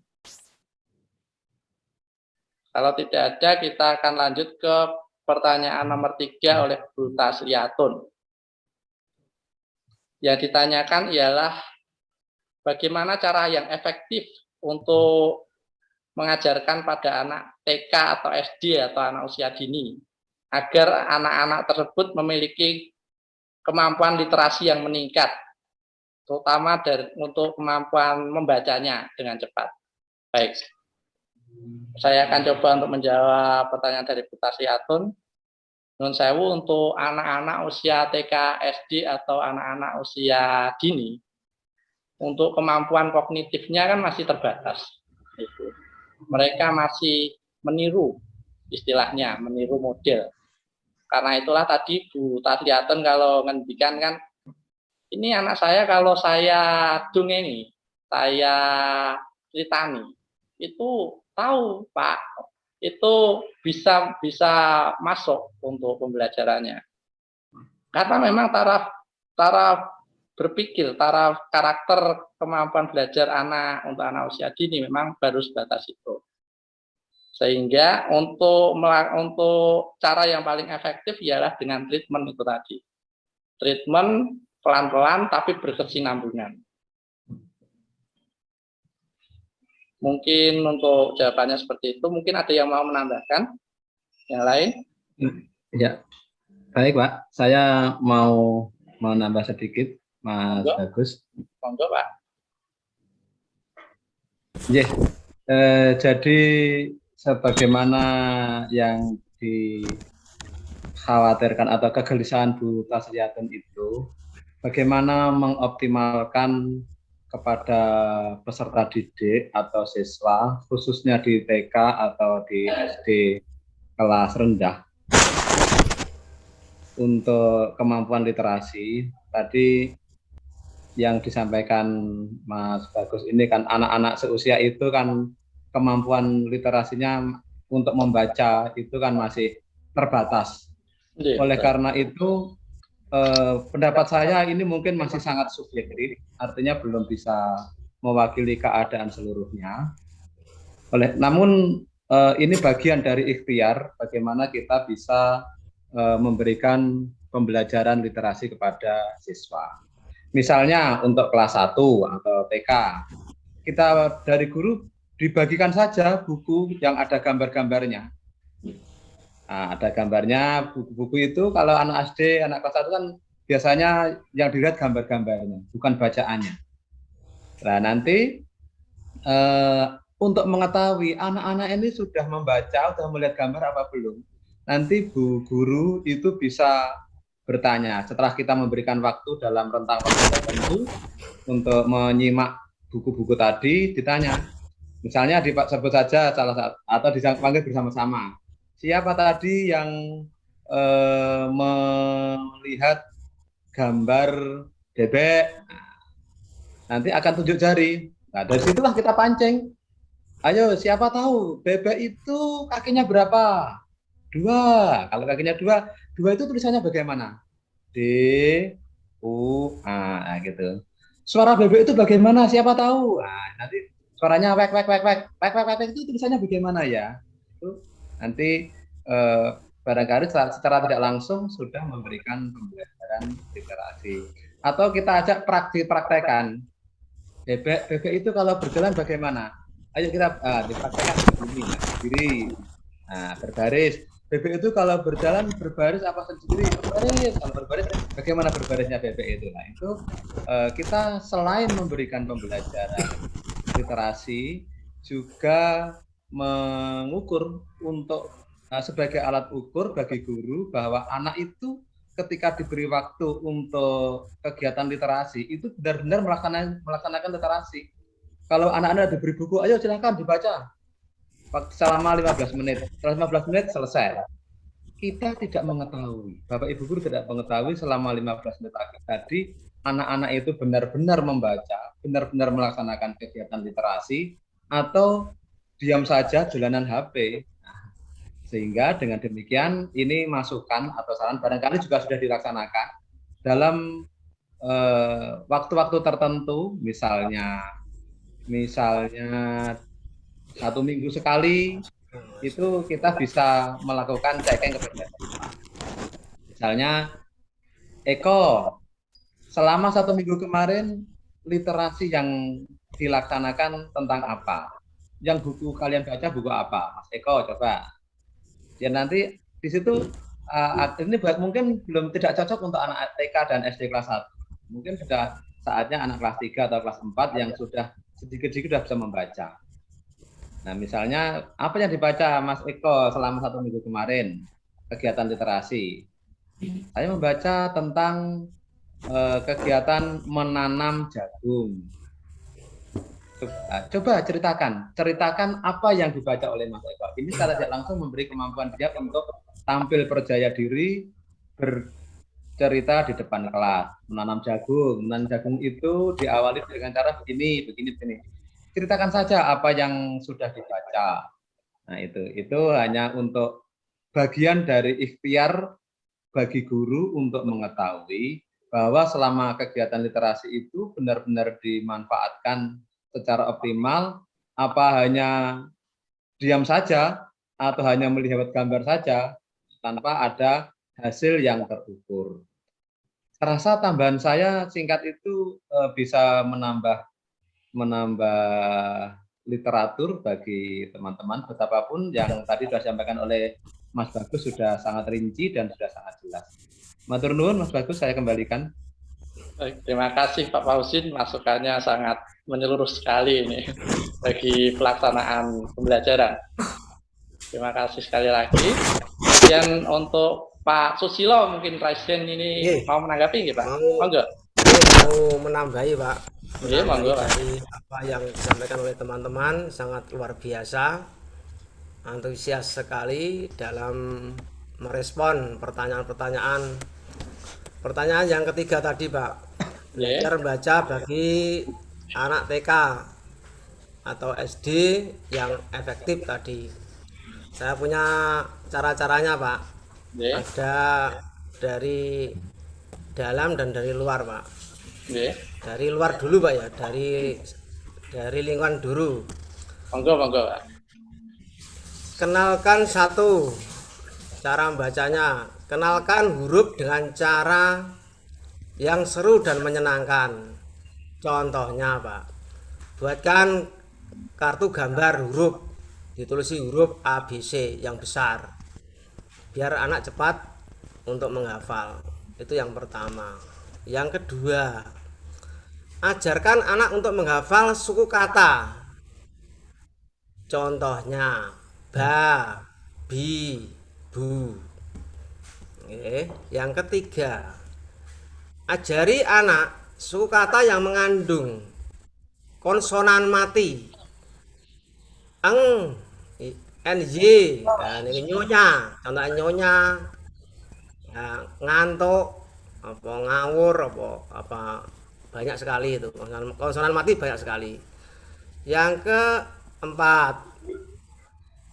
Kalau tidak ada, kita akan lanjut ke pertanyaan nomor 3 oleh Bu Tasliatun. Yang ditanyakan ialah bagaimana cara yang efektif untuk mengajarkan pada anak TK atau SD atau anak usia dini agar anak-anak tersebut memiliki kemampuan literasi yang meningkat, terutama untuk kemampuan membacanya dengan cepat. Baik. Saya akan coba untuk menjawab pertanyaan dari Bu Tasliatun. Nun sewu, untuk anak-anak usia TK, SD atau anak-anak usia dini, untuk kemampuan kognitifnya kan masih terbatas. Mereka masih meniru, istilahnya meniru model. Karena itulah tadi Bu Tasliatun kalau ngendikan kan, ini anak saya kalau saya dungengi, saya ceritani, itu tahu Pak, itu bisa masuk untuk pembelajarannya. Karena memang taraf berpikir, taraf karakter kemampuan belajar anak untuk anak usia dini memang baru sebatas itu. Sehingga untuk cara yang paling efektif ialah dengan treatment itu tadi. Treatment pelan-pelan tapi berkesinambungan. Mungkin untuk jawabannya seperti itu. Mungkin ada yang mau menambahkan? Yang lain? Ya, baik Pak. Saya mau nambah sedikit, Mas Bagus. Monggo Pak. Yeah. Jadi sebagaimana yang dikhawatirkan atau kegelisahan Bu Tasliatun itu, bagaimana mengoptimalkan kepada peserta didik atau siswa, khususnya di TK atau di SD kelas rendah, untuk kemampuan literasi. Tadi yang disampaikan Mas Bagus ini kan anak-anak seusia itu kan kemampuan literasinya untuk membaca itu kan masih terbatas. Oleh karena itu pendapat saya ini mungkin masih sangat subjektif, artinya belum bisa mewakili keadaan seluruhnya. Namun ini bagian dari ikhtiar bagaimana kita bisa memberikan pembelajaran literasi kepada siswa. Misalnya untuk kelas 1 atau TK, kita dari guru dibagikan saja buku yang ada gambar-gambarnya. Nah, ada gambarnya, buku-buku itu kalau anak SD, anak kelas 1 kan biasanya yang dilihat gambar-gambarnya, bukan bacaannya. Nah, nanti untuk mengetahui anak-anak ini sudah membaca, sudah melihat gambar apa belum, nanti Bu Guru itu bisa bertanya. Setelah kita memberikan waktu dalam rentang waktu tertentu untuk menyimak buku-buku tadi, ditanya. Misalnya sebut saja salah satu atau dipanggil bersama-sama. Siapa tadi yang melihat gambar bebek? Nanti akan tunjuk jari. Nah, dari situlah kita pancing. Ayo, siapa tahu bebek itu kakinya berapa? 2. Kalau kakinya 2 itu tulisannya bagaimana? D, U, A, gitu. Suara bebek itu bagaimana? Siapa tahu? Nah, nanti suaranya wek itu tulisannya bagaimana ya? Itu nanti barangkali secara tidak langsung sudah memberikan pembelajaran literasi. Atau kita ajak praktekan. Bebek itu kalau berjalan bagaimana? Ayo kita dipraktekkan begini, berdiri, berbaris. Bebek itu kalau berjalan berbaris apa sendiri? Berbaris. Kalau berbaris, bagaimana berbarisnya bebek itu? Nah, itu kita selain memberikan pembelajaran literasi, juga mengukur untuk sebagai alat ukur bagi guru bahwa anak itu ketika diberi waktu untuk kegiatan literasi itu benar-benar melaksanakan literasi. Kalau anak-anak diberi buku, ayo silakan dibaca selama 15 menit. Setelah 15 menit selesai. Kita tidak mengetahui, Bapak Ibu guru tidak mengetahui selama 15 menit tadi anak-anak itu benar-benar membaca, benar-benar melaksanakan kegiatan literasi atau diam saja jalanan HP. Sehingga dengan demikian ini masukan atau saran barangkali juga sudah dilaksanakan dalam waktu-waktu tertentu, misalnya 1 minggu sekali itu kita bisa melakukan checking kepada siswa. Misalnya Eko, selama 1 minggu kemarin literasi yang dilaksanakan tentang apa? Yang buku kalian baca buku apa? Mas Eko coba. Ya nanti di situ ini mungkin belum tidak cocok untuk anak TK dan SD kelas 1. Mungkin sudah saatnya anak kelas 3 atau kelas 4 yang sudah sedikit-sedikit sudah bisa membaca. Nah, misalnya apa yang dibaca Mas Eko selama 1 minggu kemarin kegiatan literasi? Saya membaca tentang kegiatan menanam jagung. Coba ceritakan apa yang dibaca oleh Mas Eko. Ini secara tidak langsung memberi kemampuan dia untuk tampil percaya diri, bercerita di depan kelas, menanam jagung. Menanam jagung itu diawali dengan cara begini. Ceritakan saja apa yang sudah dibaca. Nah, itu hanya untuk bagian dari ikhtiar bagi guru untuk mengetahui bahwa selama kegiatan literasi itu benar-benar dimanfaatkan secara optimal, apa hanya diam saja atau hanya melihat gambar saja tanpa ada hasil yang terukur. Saya rasa tambahan saya singkat itu bisa menambah literatur bagi teman-teman, betapapun yang tadi sudah disampaikan oleh Mas Bagus sudah sangat rinci dan sudah sangat jelas. Matur nuwun Mas Bagus, saya kembalikan. Baik, terima kasih Pak Fauzin, masukannya sangat menyeluruh sekali ini bagi pelaksanaan pembelajaran. Terima kasih sekali lagi. Kemudian untuk Pak Susilo, mungkin Presiden ini mau menanggapi nggih Pak? Monggo. Mau menambahi Pak. Monggo Pak. Dari apa yang disampaikan oleh teman-teman sangat luar biasa, antusias sekali dalam merespon pertanyaan-pertanyaan. Pertanyaan yang ketiga tadi Pak, belajar membaca bagi anak TK atau SD yang efektif tadi. Saya punya cara-caranya Pak. Ada dari dalam dan dari luar Pak. Dari luar dulu Pak ya, dari lingkungan dulu. Monggo Pak. Kenalkan satu cara membacanya. Kenalkan huruf dengan cara yang seru dan menyenangkan. Contohnya Pak, buatkan kartu gambar huruf, ditulisi huruf ABC yang besar, biar anak cepat untuk menghafal. Itu yang pertama. Yang kedua, ajarkan anak untuk menghafal suku kata. Contohnya ba, bi, bu. Yang ketiga, ajari anak sukakata yang mengandung konsonan mati. Eng, ny, dan ini nyonya, contohnya nyonya, ya, ngantuk, apa ngawur, apa banyak sekali itu konsonan mati banyak sekali. Yang keempat,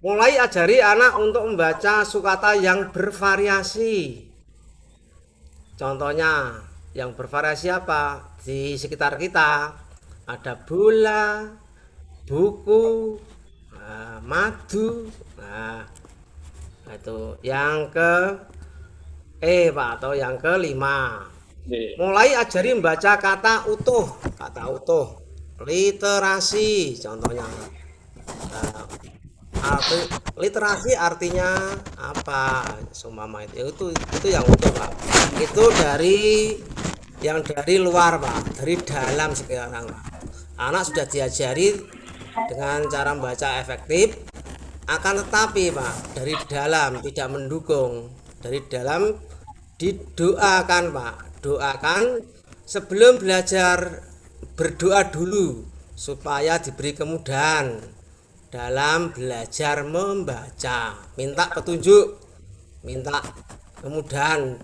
mulai ajari anak untuk membaca sukata yang bervariasi. Contohnya yang bervariasi apa? Di sekitar kita ada bola, buku, madu. Nah, itu yang Pak, atau yang kelima. Mulai ajari membaca kata utuh, literasi contohnya. Literasi artinya apa? Seumpama itu yang utuh, Pak. Itu yang dari luar, Pak, dari dalam sekarang, Pak. Anak sudah diajari dengan cara membaca efektif, akan tetapi, Pak, dari dalam tidak mendukung, dari dalam didoakan, Pak. Doakan sebelum belajar, berdoa dulu supaya diberi kemudahan dalam belajar membaca, minta petunjuk, minta kemudahan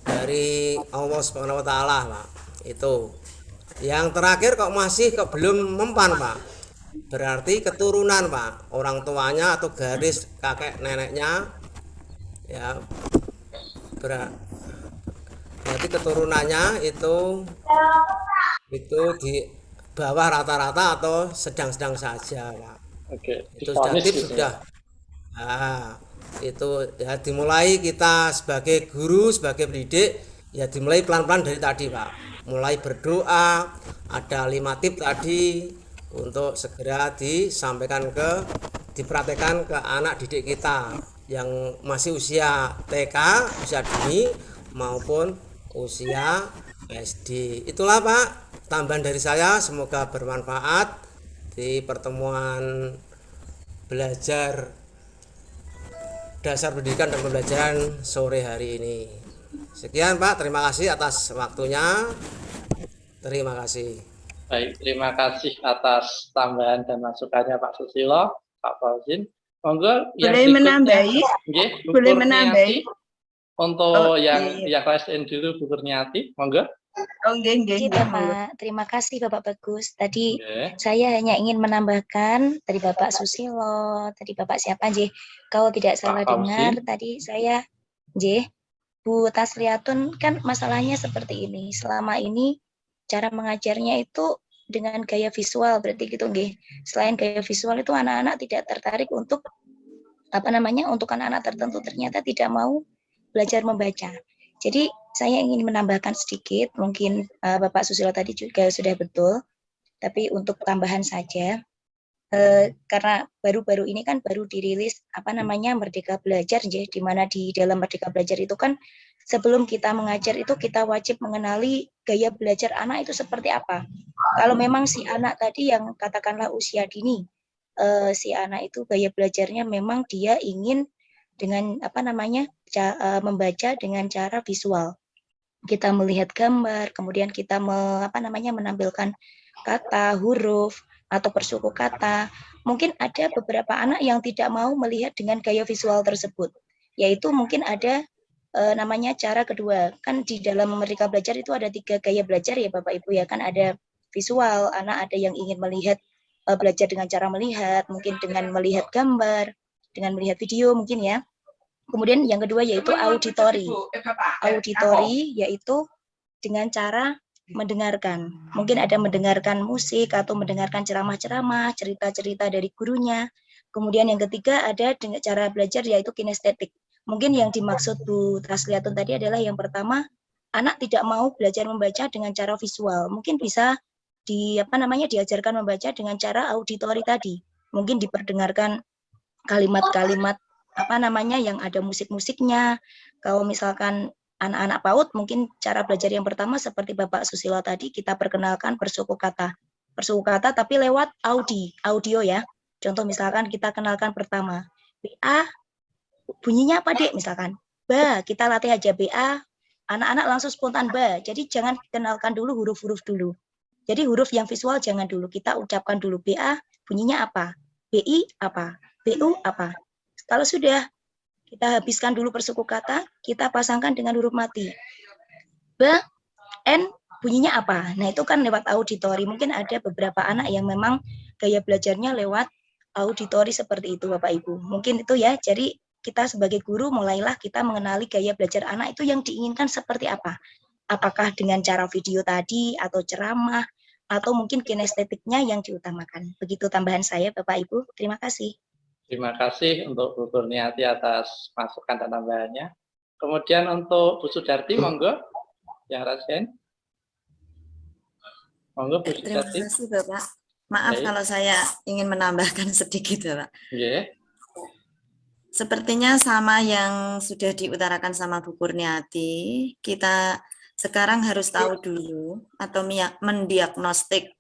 dari Allah Subhanahu wa taala, Pak. Itu. Yang terakhir kok belum mempan, Pak. Berarti keturunan, Pak. Orang tuanya atau garis kakek neneknya ya berarti keturunannya itu di bawah rata-rata atau sedang-sedang saja, Pak. Itu sudah. Nah, itu ya dimulai kita sebagai guru, sebagai pendidik, ya dimulai pelan-pelan dari tadi, Pak. Mulai berdoa, ada 5 tip tadi untuk segera dipraktekkan ke anak didik kita yang masih usia TK, usia dini maupun usia SD. Itulah, Pak, tambahan dari saya, semoga bermanfaat di pertemuan belajar dasar pendidikan dan pembelajaran sore hari ini. Sekian, Pak, terima kasih atas waktunya. Terima kasih. Baik, terima kasih atas tambahan dan masukannya Pak Susilo, Pak Fauzin. Monggo yang boleh menambahi? Boleh menambahi? Untuk yang KSN dulu, Bu Kurniati, monggo. Pak. Terima kasih Bapak Bagus. Tadi saya hanya ingin menambahkan dari Bapak Susilo, tadi Bapak siapa, J? Kalau tidak salah dengar, tadi saya, J, Bu Tasliatun, kan masalahnya seperti ini. Selama ini cara mengajarnya itu dengan gaya visual, berarti gitu, J. Selain gaya visual itu anak-anak tidak tertarik untuk untuk anak-anak tertentu ternyata tidak mau belajar membaca. Jadi saya ingin menambahkan sedikit, mungkin Bapak Susilo tadi juga sudah betul, tapi untuk tambahan saja, karena baru-baru ini kan baru dirilis Merdeka Belajar, di mana di dalam Merdeka Belajar itu kan sebelum kita mengajar itu kita wajib mengenali gaya belajar anak itu seperti apa. Kalau memang si anak tadi yang katakanlah usia dini, si anak itu gaya belajarnya memang dia ingin dengan membaca dengan cara visual. Kita melihat gambar, kemudian kita menampilkan kata, huruf, atau persuku kata. Mungkin ada beberapa anak yang tidak mau melihat dengan gaya visual tersebut. Yaitu mungkin ada cara kedua. Kan di dalam Merdeka Belajar itu ada 3 gaya belajar ya Bapak Ibu ya. Kan ada visual, anak ada yang ingin melihat, belajar dengan cara melihat, mungkin dengan melihat gambar, dengan melihat video mungkin ya. Kemudian yang kedua yaitu auditori. Auditori yaitu dengan cara mendengarkan. Mungkin ada mendengarkan musik atau mendengarkan ceramah-ceramah, cerita-cerita dari gurunya. Kemudian yang ketiga ada dengan cara belajar yaitu kinestetik. Mungkin yang dimaksud Bu Tasliatun tadi adalah yang pertama, anak tidak mau belajar membaca dengan cara visual. Mungkin bisa diajarkan membaca dengan cara auditori tadi. Mungkin diperdengarkan kalimat-kalimat yang ada musik-musiknya. Kalau misalkan anak-anak PAUD, mungkin cara belajar yang pertama seperti Bapak Susilo tadi, kita perkenalkan persuku kata tapi lewat audio ya. Contoh misalkan kita kenalkan pertama, BA bunyinya apa Dek misalkan. ba, kita latih aja BA, anak-anak langsung spontan ba. Jadi jangan kenalkan dulu huruf-huruf dulu. Jadi huruf yang visual jangan dulu, kita ucapkan dulu BA, bunyinya apa? BI apa? BU apa? Kalau sudah, kita habiskan dulu persuku kata, kita pasangkan dengan huruf mati. Ba, N, bunyinya apa? Nah, itu kan lewat auditori. Mungkin ada beberapa anak yang memang gaya belajarnya lewat auditori seperti itu, Bapak Ibu. Mungkin itu ya, jadi kita sebagai guru mulailah kita mengenali gaya belajar anak itu yang diinginkan seperti apa. Apakah dengan cara video tadi, atau ceramah, atau mungkin kinestetiknya yang diutamakan. Begitu tambahan saya, Bapak Ibu. Terima kasih. Terima kasih untuk Bu Kurniati atas masukan dan tambahannya. Kemudian untuk Bu Sudarti, monggo, yang rasain. Monggo Bu Sudarti. Terima kasih Bapak. Maaf kalau saya ingin menambahkan sedikit Bapak. Yeah. Sepertinya sama yang sudah diutarakan sama Bu Kurniati, kita sekarang harus tahu dulu atau mendiagnostik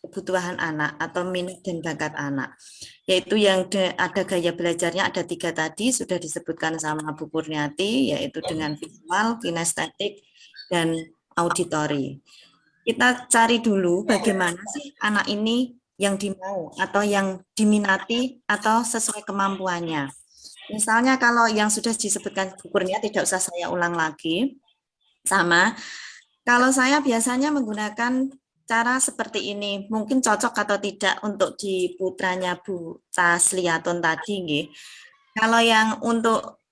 kebutuhan anak atau minat dan bakat anak. Yaitu yang ada gaya belajarnya ada 3 tadi, sudah disebutkan sama Bu Kurniati, yaitu dengan visual, kinestetik, dan auditori. Kita cari dulu bagaimana sih anak ini yang dimau atau yang diminati atau sesuai kemampuannya. Misalnya kalau yang sudah disebutkan Bu Kurniati tidak usah saya ulang lagi. Sama, kalau saya biasanya menggunakan cara seperti ini, mungkin cocok atau tidak untuk di putranya Bu Tasliatun tadi. Nggih. Kalau yang untuk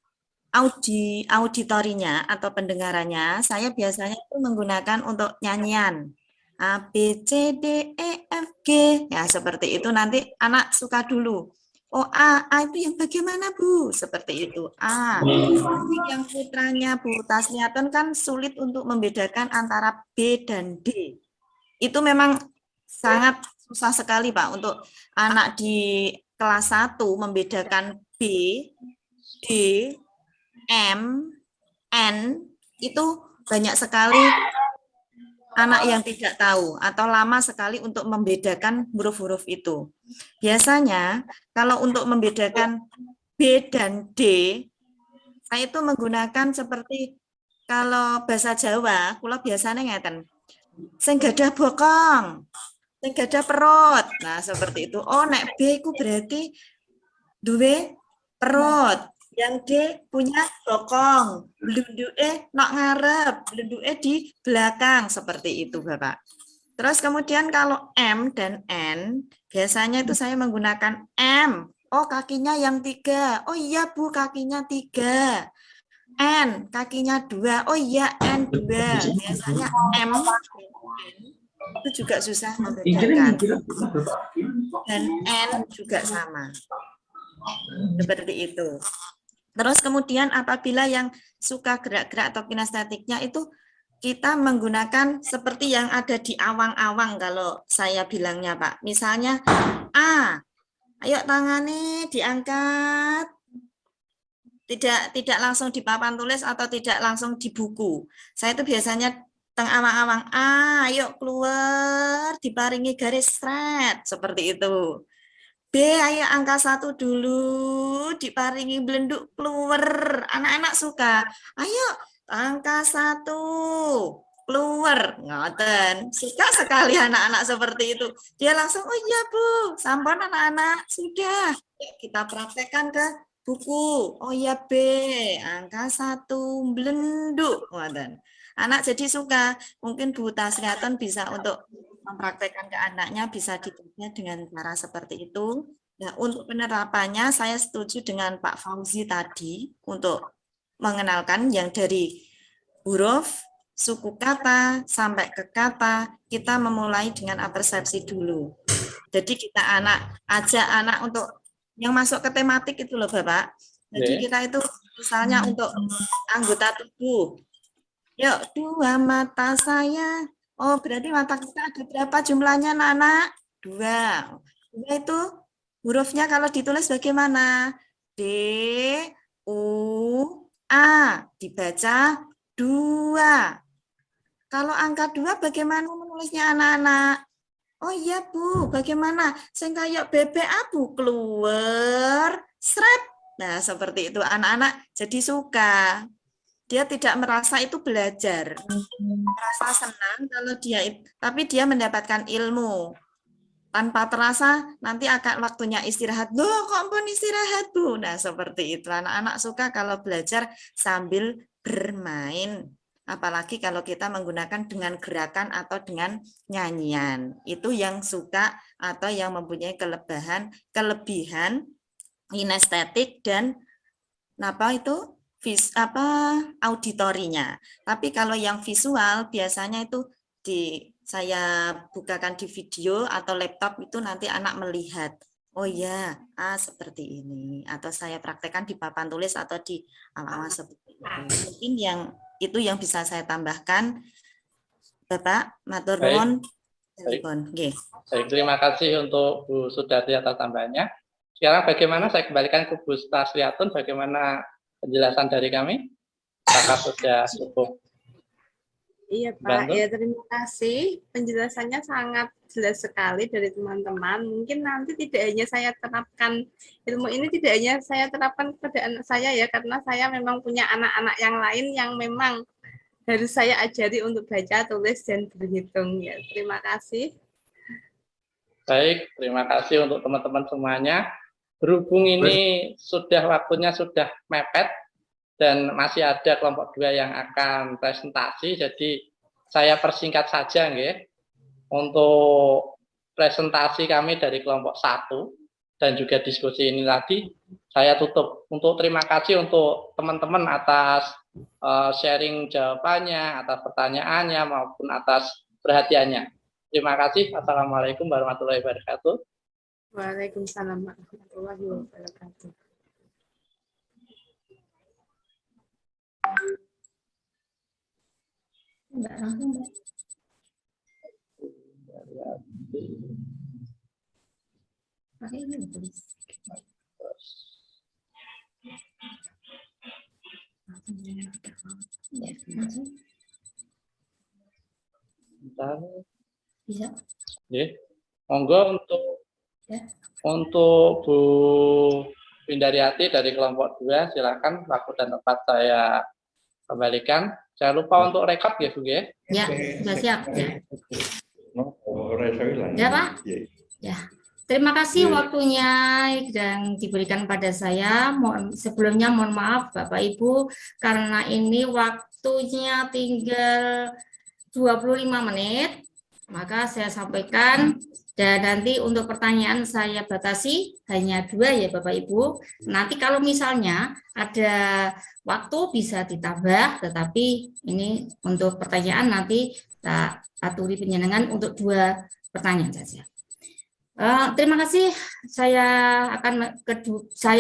auditorinya atau pendengarannya, saya biasanya itu menggunakan untuk nyanyian. A, B, C, D, E, F, G. Ya, seperti itu nanti anak suka dulu. Oh, A itu yang bagaimana Bu? Seperti itu. A. Yang putranya Bu Tasliatun kan sulit untuk membedakan antara B dan D. Itu memang sangat susah sekali Pak untuk anak di kelas 1 membedakan B, D, M, N, itu banyak sekali anak yang tidak tahu atau lama sekali untuk membedakan huruf-huruf itu. Biasanya kalau untuk membedakan B dan D, saya itu menggunakan seperti kalau bahasa Jawa, kula biasanya ngeten. Sing gadah bokong, sing gadah perut. Nah, seperti itu. Oh, nek B itu berarti duwe perut. Yang D punya bokong, blunduke nok ngarep, blunduke di belakang, seperti itu Bapak. Terus kemudian kalau M dan N, biasanya itu saya menggunakan M. Oh, kakinya yang 3. Oh iya Bu, kakinya 3. N, kakinya 2. Oh iya, N 2. Biasanya M itu juga susah membedakan. Dan N juga sama. Seperti itu. Terus kemudian apabila yang suka gerak-gerak atau kinestetiknya itu kita menggunakan seperti yang ada di awang-awang kalau saya bilangnya Pak. Misalnya A, ayo tangannya diangkat. Tidak langsung di papan tulis atau tidak langsung di buku. Saya itu biasanya teng awang-awang A, ayo keluar, diparingi garis straight seperti itu. B, ayo angka 1 dulu, diparingi belenduk keluar. Anak-anak suka. Ayo angka 1 keluar. Ngoten. Suka sekali anak-anak seperti itu. Dia langsung, oh iya Bu, sampun anak-anak, sudah. Yuk, kita praktekkan ke buku. Oh iya B, angka 1 belenduk. Ngoten. Anak jadi suka. Mungkin Bu Tasliatun bisa untuk mempraktekkan ke anaknya bisa ditulisnya dengan cara seperti itu. Nah, untuk penerapannya saya setuju dengan Pak Fauzi tadi untuk mengenalkan yang dari huruf, suku kata, sampai ke kata, kita memulai dengan apersepsi dulu. Jadi kita ajak anak untuk yang masuk ke tematik itu loh Bapak. Jadi kita itu misalnya untuk anggota tubuh. Yuk, 2 mata saya. Oh, berarti mata kita ada berapa jumlahnya, anak-anak? 2. 2 itu hurufnya kalau ditulis bagaimana? D, U, A. Dibaca 2. Kalau angka 2 bagaimana menulisnya, anak-anak? Oh iya, Bu. Bagaimana? Sing kayak bebek abu keluar, srep. Nah, seperti itu anak-anak jadi suka. Dia tidak merasa itu belajar. Merasa senang kalau dia, tapi dia mendapatkan ilmu. Tanpa terasa nanti akan waktunya istirahat. Loh, kok pun istirahat, Bu? Nah, seperti itu. Anak-anak suka kalau belajar sambil bermain. Apalagi kalau kita menggunakan dengan gerakan atau dengan nyanyian. Itu yang suka atau yang mempunyai kelebihan kinestetik dan auditorinya. Tapi kalau yang visual biasanya itu saya bukakan di video atau laptop itu nanti anak melihat. Oh ya, seperti ini. Atau saya praktekkan di papan tulis atau di ala-ala seperti itu. Mungkin itu yang bisa saya tambahkan. Bapak, matur nuwun. Baik, terima kasih untuk Bu Sudarti atas tambahannya. Sekarang bagaimana saya kembalikan ke Bu Tasliatun, bagaimana penjelasan dari kami? Apakah sudah cukup? Iya Pak, ya terima kasih. Penjelasannya sangat jelas sekali dari teman-teman. Mungkin nanti tidak hanya saya terapkan ilmu ini, tidak hanya saya terapkan kepada anak saya ya, karena saya memang punya anak-anak yang lain yang memang harus saya ajari untuk baca, tulis, dan berhitung. Ya, terima kasih. Baik, terima kasih untuk teman-teman semuanya. Berhubung ini waktunya sudah mepet dan masih ada kelompok 2 yang akan presentasi, jadi saya persingkat saja nggih. Untuk presentasi kami dari kelompok 1 dan juga diskusi ini tadi saya tutup. Untuk terima kasih untuk teman-teman atas sharing jawabannya, atas pertanyaannya maupun atas perhatiannya. Terima kasih. Assalamualaikum warahmatullahi wabarakatuh. Waalaikumsalam warahmatullahi wabarakatuh. Mbak, langsung Mbak. Pakai ini tulis. Ya, langsung. Bisa. Monggo untuk Bu Windaryati dari kelompok 2, silakan waktu dan tempat saya kembalikan. Jangan lupa untuk rekap ya Bu ya. Ya, sudah siap. Ya Pak. Ya. Terima kasih waktunya yang diberikan pada saya. Sebelumnya mohon maaf Bapak Ibu karena ini waktunya tinggal 25 menit. Maka saya sampaikan dan nanti untuk pertanyaan saya batasi hanya 2 ya Bapak Ibu. Nanti kalau misalnya ada waktu bisa ditambah, tetapi ini untuk pertanyaan nanti tak aturi penjenengan untuk 2 pertanyaan saja. Terima kasih. Saya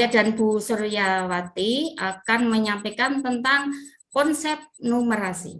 dan Bu Suryawati akan menyampaikan tentang konsep numerasi.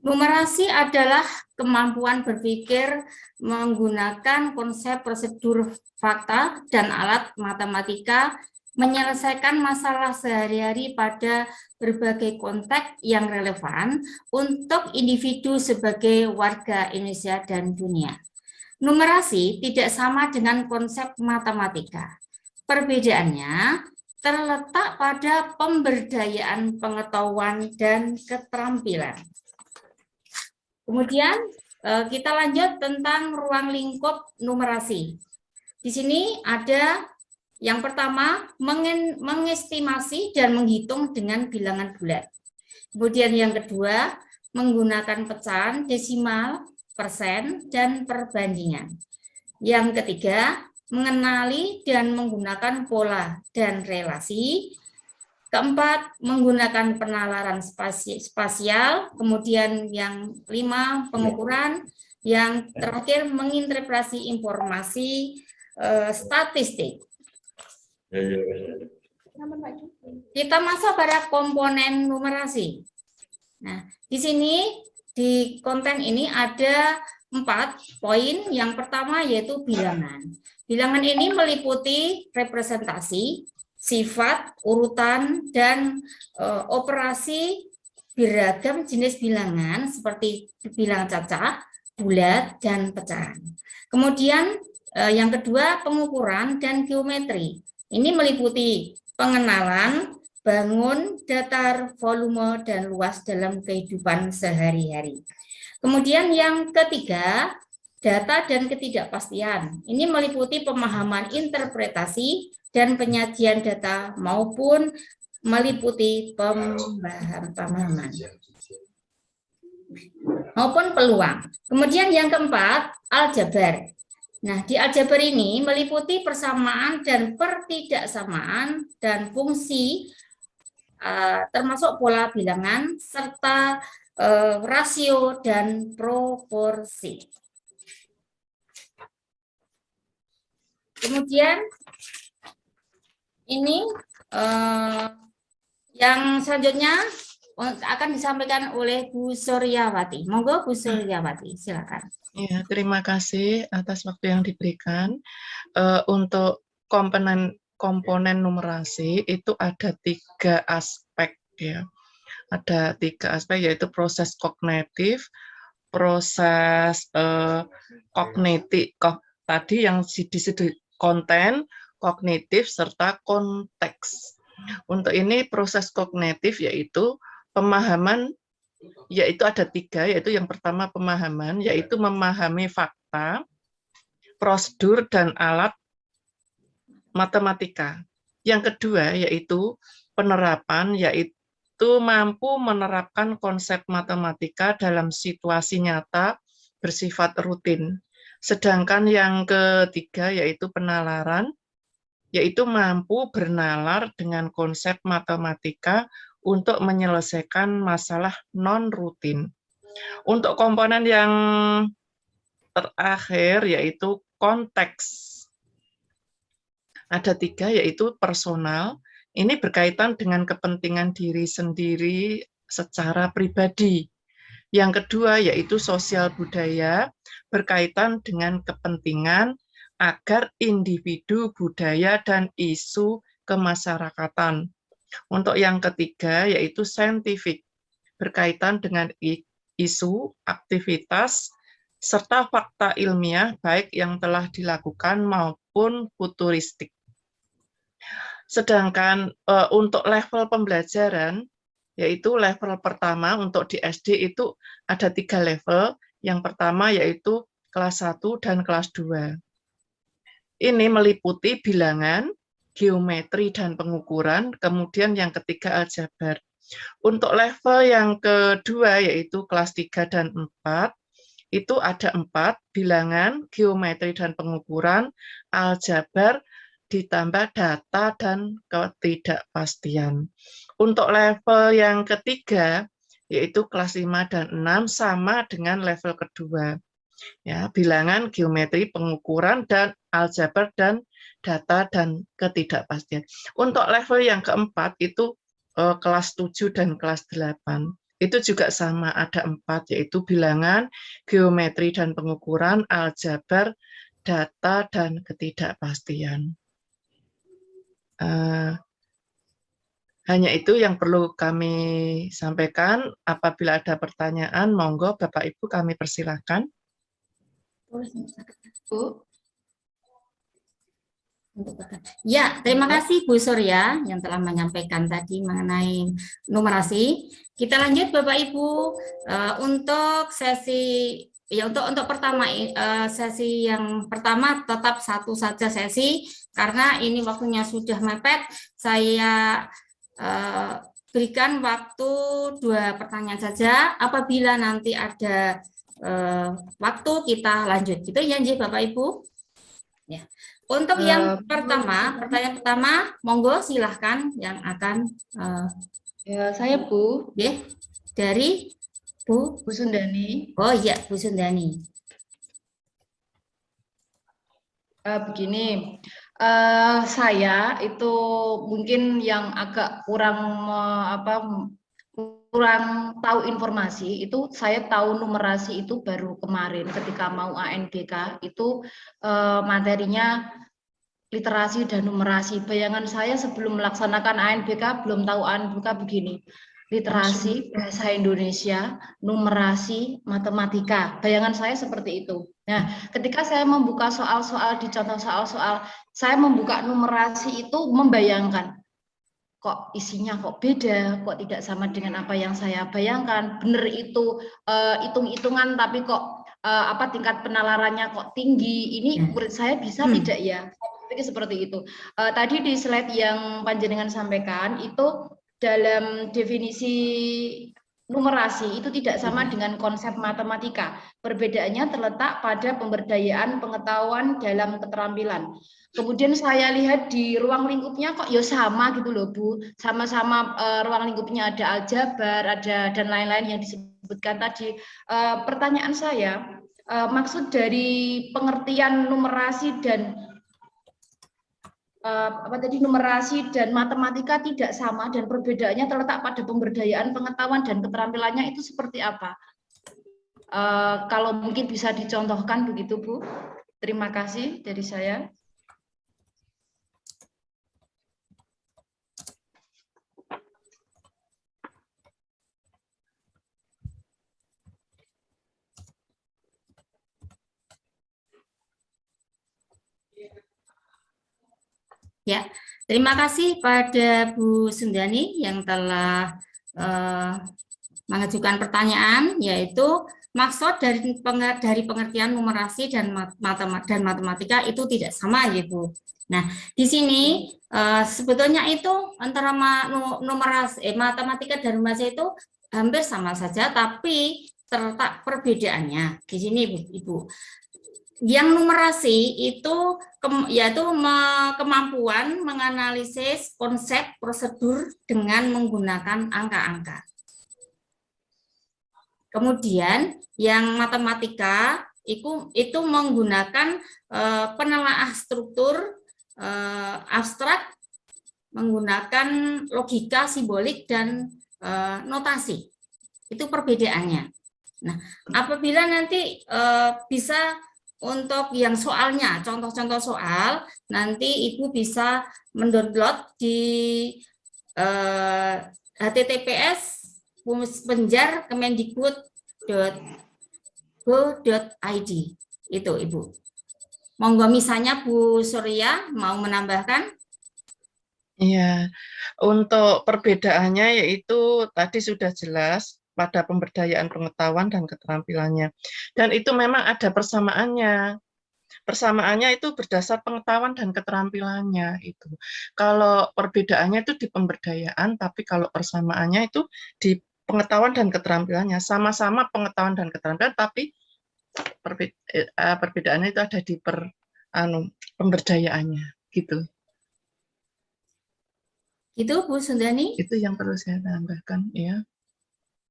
Numerasi adalah kemampuan berpikir menggunakan konsep prosedur fakta dan alat matematika menyelesaikan masalah sehari-hari pada berbagai konteks yang relevan untuk individu sebagai warga Indonesia dan dunia. Numerasi tidak sama dengan konsep matematika. Perbedaannya terletak pada pemberdayaan pengetahuan dan keterampilan. Kemudian kita lanjut tentang ruang lingkup numerasi. Di sini ada yang pertama mengestimasi dan menghitung dengan bilangan bulat. Kemudian yang kedua menggunakan pecahan, desimal, persen, dan perbandingan. Yang ketiga mengenali dan menggunakan pola dan relasi. Keempat, menggunakan penalaran spasial, kemudian yang 5, pengukuran, yang terakhir menginterpretasi informasi statistik. Kita masuk pada komponen numerasi. Nah, di sini di konten ini ada 4 poin. Yang pertama yaitu bilangan. Bilangan ini meliputi representasi, sifat, urutan, dan operasi beragam jenis bilangan seperti bilangan cacah, bulat, dan pecahan. Kemudian yang kedua pengukuran dan geometri. Ini meliputi pengenalan, bangun, datar, volume, dan luas dalam kehidupan sehari-hari. Kemudian yang ketiga, data dan ketidakpastian. Ini meliputi pemahaman interpretasi dan penyajian data maupun meliputi pemahaman maupun peluang. Kemudian yang keempat, aljabar. Nah, di aljabar ini meliputi persamaan dan pertidaksamaan dan fungsi termasuk pola bilangan serta rasio dan proporsi. Kemudian ini yang selanjutnya akan disampaikan oleh Bu Suryawati. Monggo Bu Suryawati, silakan. Ya, terima kasih atas waktu yang diberikan. Untuk komponen numerasi itu ada 3 aspek ya. Ada 3 aspek yaitu proses kognitif, proses kognitif tadi yang disebut konten, kognitif serta konteks. Untuk ini proses kognitif yaitu pemahaman, yaitu ada 3, yaitu yang pertama pemahaman, yaitu memahami fakta, prosedur, dan alat matematika. Yang kedua yaitu penerapan, yaitu mampu menerapkan konsep matematika dalam situasi nyata bersifat rutin. Sedangkan yang ketiga yaitu penalaran, yaitu mampu bernalar dengan konsep matematika untuk menyelesaikan masalah non-rutin. Untuk komponen yang terakhir yaitu konteks. Ada 3 yaitu personal, ini berkaitan dengan kepentingan diri sendiri secara pribadi. Yang kedua yaitu sosial budaya, berkaitan dengan kepentingan agar individu, budaya, dan isu kemasyarakatan. Untuk yang ketiga yaitu saintifik, berkaitan dengan isu, aktivitas, serta fakta ilmiah baik yang telah dilakukan maupun futuristik. Sedangkan untuk level pembelajaran, yaitu level pertama untuk di SD itu ada 3 level. Yang pertama yaitu kelas 1 dan kelas 2. Ini meliputi bilangan, geometri, dan pengukuran, kemudian yang ketiga aljabar. Untuk level yang kedua yaitu kelas 3 dan 4, itu ada 4, bilangan, geometri, dan pengukuran, aljabar, ditambah data dan ketidakpastian. Untuk level yang ketiga, yaitu kelas 5 dan 6, sama dengan level kedua. Ya, bilangan, geometri, pengukuran, dan aljabar, dan data dan ketidakpastian. Untuk level yang keempat itu kelas 7 dan kelas 8. Itu juga sama, ada 4, yaitu bilangan, geometri, dan pengukuran, aljabar, data, dan ketidakpastian. Hanya itu yang perlu kami sampaikan. Apabila ada pertanyaan, monggo Bapak Ibu kami persilahkan. Bu. Ya, terima kasih Bu Surya yang telah menyampaikan tadi mengenai numerasi. Kita lanjut Bapak Ibu untuk sesi ya untuk pertama sesi yang pertama tetap satu saja sesi karena ini waktunya sudah mepet. Saya berikan waktu 2 pertanyaan saja. Apabila nanti ada waktu kita lanjut. Gitu ya, Bapak Ibu. Ya. Untuk yang pertama, pertanyaan pertama, monggo silahkan yang akan. Ya, saya Bu. Ya, dari Bu Sundani. Oh iya, Bu Sundani. Begini, saya itu mungkin yang agak kurang kurang tahu informasi itu. Saya tahu numerasi itu baru kemarin ketika mau ANBK itu materinya literasi dan numerasi. Bayangan saya sebelum melaksanakan ANBK belum tahu ANBK begini. Literasi, bahasa Indonesia, numerasi, matematika. Bayangan saya seperti itu. Nah, ketika saya membuka soal-soal di contoh soal-soal, saya membuka numerasi itu membayangkan kok isinya kok beda, kok tidak sama dengan apa yang saya bayangkan. Bener itu hitung-hitungan tapi kok tingkat penalarannya kok tinggi. Ini menurut saya bisa tidak ya? Seperti itu. Tadi di slide yang panjenengan sampaikan itu dalam definisi numerasi itu tidak sama dengan konsep matematika. Perbedaannya terletak pada pemberdayaan pengetahuan dalam keterampilan. Kemudian saya lihat di ruang lingkupnya kok ya sama gitu loh Bu. Sama-sama ruang lingkupnya ada aljabar, ada dan lain-lain yang disebutkan tadi. Pertanyaan saya, maksud dari pengertian numerasi dan numerasi dan matematika tidak sama dan perbedaannya terletak pada pemberdayaan pengetahuan dan keterampilannya itu seperti apa? Kalau mungkin bisa dicontohkan begitu Bu. Terima kasih dari saya. Ya, terima kasih pada Bu Sundani yang telah mengajukan pertanyaan, yaitu maksud dari pengertian numerasi dan matematika itu tidak sama ya Bu. Nah, di sini sebetulnya itu antara matematika dan numerasi itu hampir sama saja, tapi terletak perbedaannya di sini Ibu. Yang numerasi itu yaitu kemampuan menganalisis konsep prosedur dengan menggunakan angka-angka. Kemudian yang matematika itu menggunakan penelaah struktur abstrak, menggunakan logika simbolik dan notasi. Itu perbedaannya. Nah, apabila nanti bisa untuk yang soalnya, contoh-contoh soal, nanti Ibu bisa mendownload di https://kemendikbud.go.id. Itu Ibu. Monggo misalnya Bu Surya mau menambahkan? Iya, untuk perbedaannya yaitu tadi sudah jelas pada pemberdayaan pengetahuan dan keterampilannya. Dan itu memang ada persamaannya. Persamaannya itu berdasar pengetahuan dan keterampilannya itu. Kalau perbedaannya itu di pemberdayaan, tapi kalau persamaannya itu di pengetahuan dan keterampilannya. Sama-sama pengetahuan dan keterampilan, tapi perbedaannya itu ada di pemberdayaannya, gitu. Itu Bu Sundani? Itu yang perlu saya tambahkan, ya.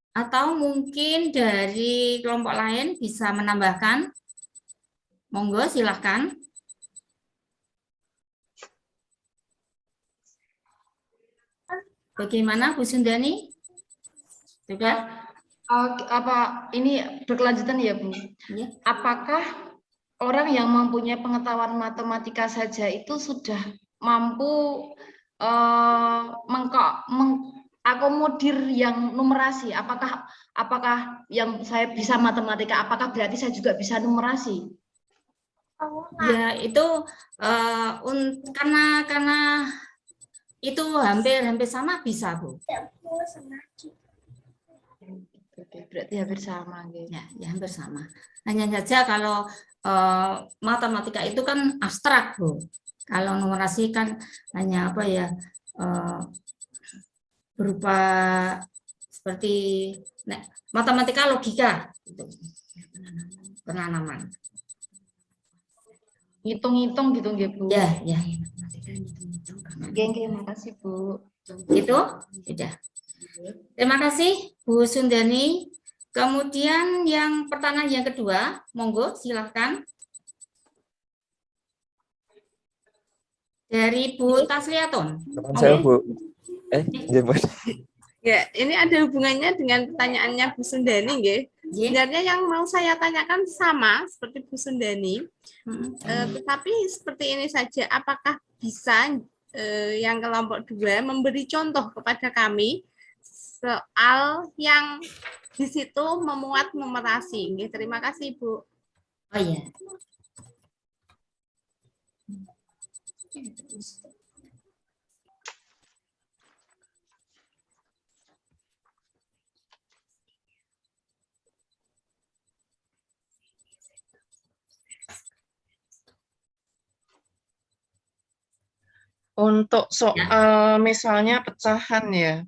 Atau mungkin dari kelompok lain bisa menambahkan? Monggo, silahkan. Bagaimana Bu Sundani? Sudah? Ini berkelanjutan ya Bu? Ya. Apakah orang yang mempunyai pengetahuan matematika saja itu sudah mampu mengakomodir yang numerasi? Apakah yang saya bisa matematika, apakah berarti saya juga bisa numerasi? Ya, itu karena itu hampir sama bisa Bu. Berarti hampir sama gitu. Ya, hampir sama. Hanya saja kalau matematika itu kan abstrak Bu. Kalau numerasi kan hanya apa ya, berupa seperti matematika logika, gitu. Penanaman. Hitung-hitung gitu Bu. Ya. Oke, terima kasih Bu. Itu sudah. Terima kasih Bu Sundani. Kemudian yang pertanyaan yang kedua, monggo silahkan. Dari Bu Tasliaton. Saya Bu. Ya, ini ada hubungannya dengan pertanyaannya Bu Sundani, nggih. Sebenarnya yang mau saya tanyakan sama seperti Bu Sundani, tetapi seperti ini saja, apakah bisa yang kelompok 2 memberi contoh kepada kami soal yang di situ memuat numerasi? Nggih, terima kasih, Bu. Oh iya. Untuk soal misalnya pecahan ya,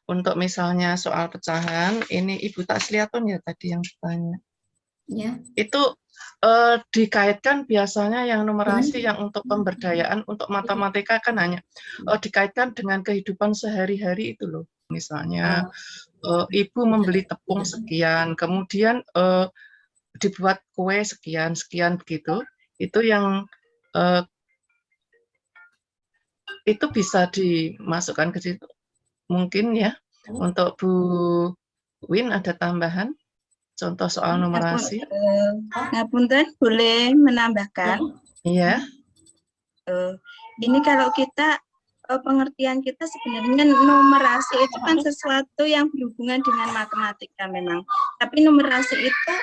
untuk misalnya soal pecahan, ini Ibu Tasliatun ya tadi yang bertanya. Ya. Itu dikaitkan biasanya yang numerasi yang untuk pemberdayaan, untuk matematika kan hanya dikaitkan dengan kehidupan sehari-hari itu loh. Misalnya ibu membeli tepung sekian, kemudian dibuat kue sekian begitu, itu yang itu bisa dimasukkan ke situ. Mungkin ya, untuk Bu Win ada tambahan contoh soal numerasi? Ngapunten, boleh menambahkan? Iya. Ini kalau kita pengertian kita sebenarnya numerasi itu kan sesuatu yang berhubungan dengan matematika memang. Tapi numerasi itu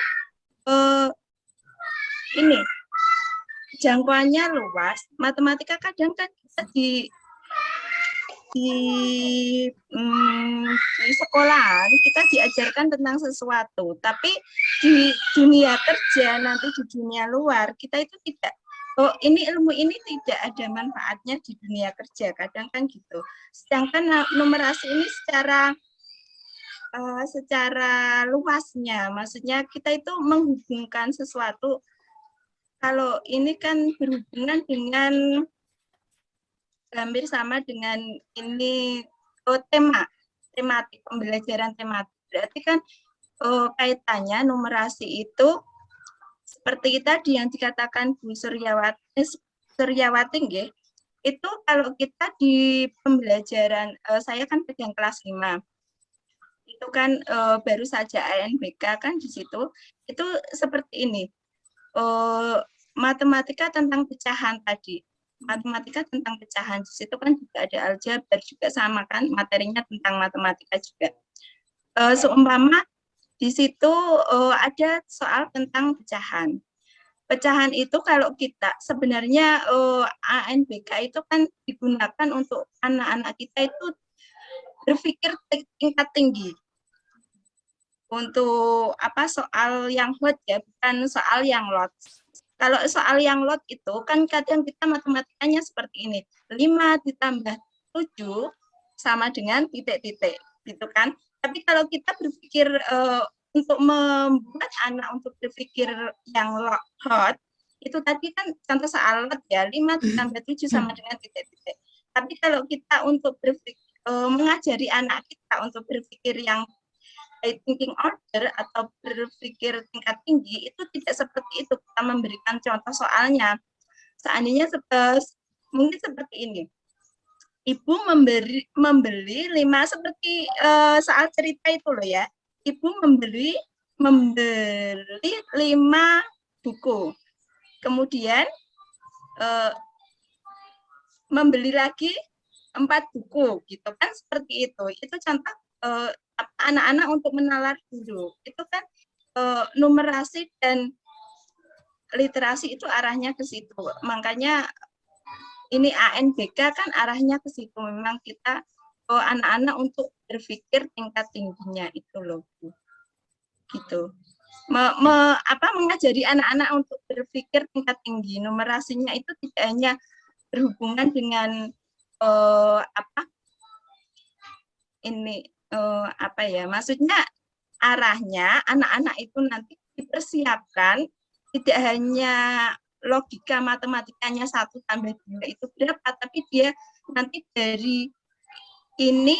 ini jangkauannya luas. Matematika kadang kan kita di sekolahan kita diajarkan tentang sesuatu, tapi di dunia kerja nanti di dunia luar kita itu tidak. Oh, ini ilmu ini tidak ada manfaatnya di dunia kerja, kadang kan gitu. Sedangkan numerasi ini secara luasnya, maksudnya kita itu menghubungkan sesuatu. Kalau ini kan berhubungan dengan hampir sama dengan ini tematik, pembelajaran tematik. Berarti kan kaitannya numerasi itu seperti tadi yang dikatakan Bu Suryawati nggih, itu kalau kita di pembelajaran, saya kan pegang kelas 5, itu kan baru saja ANBK kan di situ, itu seperti ini, matematika tentang pecahan tadi, matematika tentang pecahan, di situ kan juga ada aljabar juga sama kan, materinya tentang matematika juga. Seumpama di situ ada soal tentang pecahan. Pecahan itu kalau kita sebenarnya ANBK itu kan digunakan untuk anak-anak kita itu berpikir tingkat tinggi. Untuk apa soal yang hot ya, bukan soal yang lot. Kalau soal yang lot itu kan kadang kita matematikanya seperti ini. 5 ditambah 7 sama dengan titik-titik, gitu kan. Tapi kalau kita berpikir untuk membuat anak untuk berpikir yang hot, itu tadi kan contoh soal lot ya, 5 ditambah 7 sama dengan titik-titik. Tapi kalau kita untuk mengajari anak kita untuk berpikir yang thinking order atau berpikir tingkat tinggi, itu tidak seperti itu. Kita memberikan contoh soalnya. Seandainya mungkin seperti ini. Ibu membeli 5 seperti soal cerita itu loh ya. Ibu membeli 5 buku. Kemudian membeli lagi 4 buku gitu kan, seperti itu. Itu contoh anak-anak untuk menalar dulu. Itu kan numerasi dan literasi itu arahnya ke situ. Makanya ini ANBK kan arahnya ke situ. Memang kita anak-anak untuk berpikir tingkat tingginya itu loh, Bu. Gitu. Mengajari anak-anak untuk berpikir tingkat tinggi. Numerasinya itu tidak hanya berhubungan dengan maksudnya arahnya anak-anak itu nanti dipersiapkan tidak hanya logika matematikanya 1 tambah 2 itu berapa, tapi dia nanti dari ini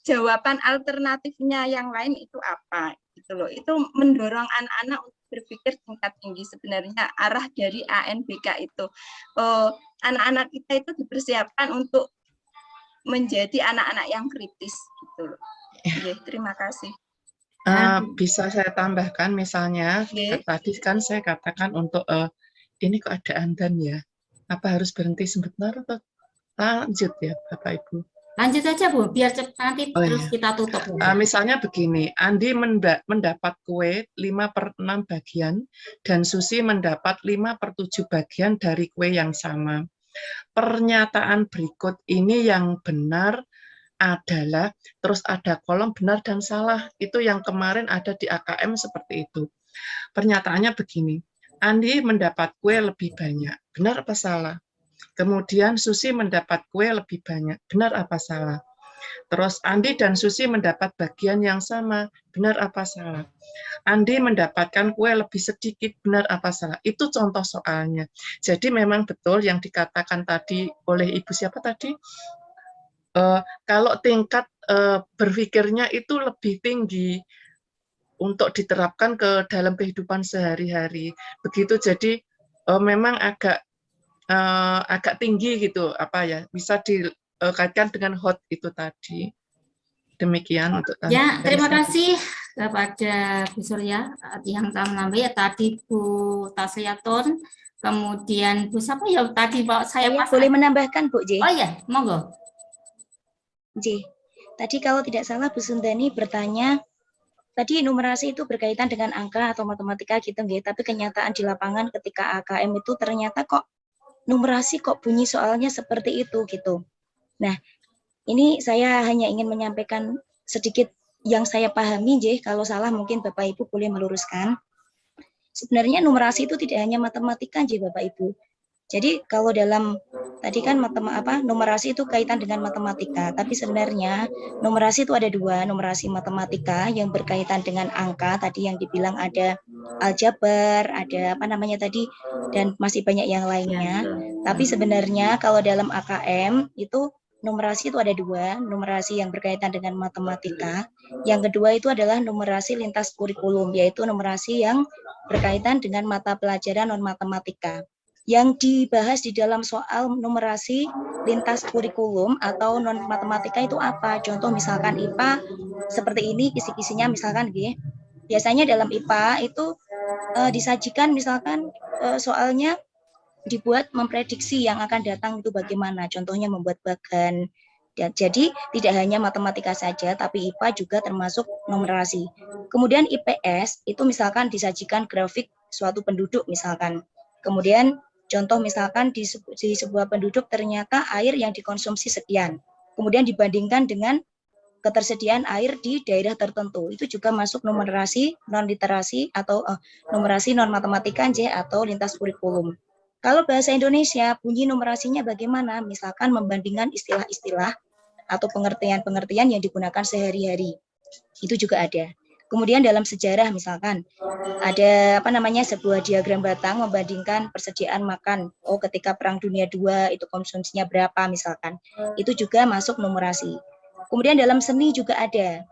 jawaban alternatifnya yang lain itu apa gitu loh. Itu mendorong anak-anak untuk berpikir tingkat tinggi. Sebenarnya arah dari ANBK itu anak-anak kita itu dipersiapkan untuk menjadi anak-anak yang kritis gitu loh. Terima kasih. Bisa saya tambahkan misalnya tadi kan saya katakan untuk ini kok ada Andan ya, apa harus berhenti sebentar atau lanjut ya Bapak Ibu? Lanjut aja Bu, biar cepat nanti terus kita tutup. Misalnya begini, Andi mendapat kue 5/6 bagian dan Susi mendapat 5/7 bagian dari kue yang sama. Pernyataan berikut ini yang benar adalah, terus ada kolom benar dan salah. Itu yang kemarin ada di AKM seperti itu. Pernyataannya begini, Andi mendapat kue lebih banyak. Benar apa salah? Kemudian Susi mendapat kue lebih banyak. Benar apa salah? Terus Andi dan Susi mendapat bagian yang sama. Benar apa salah? Andi mendapatkan kue lebih sedikit. Benar apa salah? Itu contoh soalnya. Jadi memang betul yang dikatakan tadi oleh Ibu siapa tadi? Kalau tingkat berpikirnya itu lebih tinggi untuk diterapkan ke dalam kehidupan sehari-hari. Begitu, jadi memang agak tinggi gitu, apa ya, bisa dikaitkan dengan hot itu tadi. Demikian untuk ya. Terima kasih kepada Bu Surya yang telah menambah ya, tadi Bu Tasliatun, kemudian Bu siapa ya tadi Pak saya boleh menambahkan Bu J. Oh ya, monggo. J. Tadi kalau tidak salah Bu Sundani bertanya, tadi numerasi itu berkaitan dengan angka atau matematika gitu nggih, tapi kenyataan di lapangan ketika AKM itu ternyata kok numerasi kok bunyi soalnya seperti itu gitu. Nah, ini saya hanya ingin menyampaikan sedikit yang saya pahami J, kalau salah mungkin Bapak Ibu boleh meluruskan. Sebenarnya numerasi itu tidak hanya matematika J Bapak Ibu. Jadi kalau dalam tadi kan numerasi itu kaitan dengan matematika, tapi sebenarnya numerasi itu ada dua, numerasi matematika yang berkaitan dengan angka, tadi yang dibilang ada aljabar, ada apa namanya tadi, dan masih banyak yang lainnya. Tapi sebenarnya kalau dalam AKM itu numerasi itu ada dua, numerasi yang berkaitan dengan matematika, yang kedua itu adalah numerasi lintas kurikulum, yaitu numerasi yang berkaitan dengan mata pelajaran non-matematika. Yang dibahas di dalam soal numerasi lintas kurikulum atau non-matematika itu apa? Contoh misalkan IPA seperti ini, kisi-kisinya misalkan gitu. Biasanya dalam IPA itu disajikan misalkan soalnya dibuat memprediksi yang akan datang itu bagaimana. Contohnya membuat bagan. Jadi tidak hanya matematika saja, tapi IPA juga termasuk numerasi. Kemudian IPS itu misalkan disajikan grafik suatu penduduk misalkan. Kemudian contoh misalkan di sebuah penduduk ternyata air yang dikonsumsi sekian. Kemudian dibandingkan dengan ketersediaan air di daerah tertentu. Itu juga masuk numerasi non-literasi atau numerasi non-matematika atau lintas kurikulum. Kalau bahasa Indonesia, bunyi numerasinya bagaimana? Misalkan membandingkan istilah-istilah atau pengertian-pengertian yang digunakan sehari-hari. Itu juga ada. Kemudian dalam sejarah misalkan ada sebuah diagram batang membandingkan persediaan makan. Oh, ketika Perang Dunia II itu konsumsinya berapa misalkan. Itu juga masuk numerasi. Kemudian dalam seni juga ada.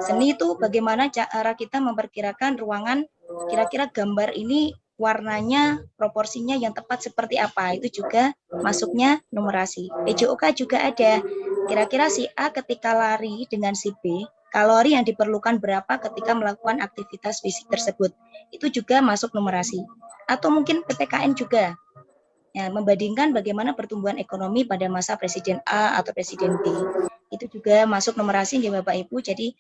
Seni itu bagaimana cara kita memperkirakan ruangan, kira-kira gambar ini warnanya, proporsinya yang tepat seperti apa. Itu juga masuknya numerasi. PJOK juga ada. Kira-kira si A ketika lari dengan si B, kalori yang diperlukan berapa ketika melakukan aktivitas fisik tersebut. Itu juga masuk numerasi. Atau mungkin PPKN juga. Ya, membandingkan bagaimana pertumbuhan ekonomi pada masa Presiden A atau Presiden B. Itu juga masuk numerasi ya Bapak Ibu. Jadi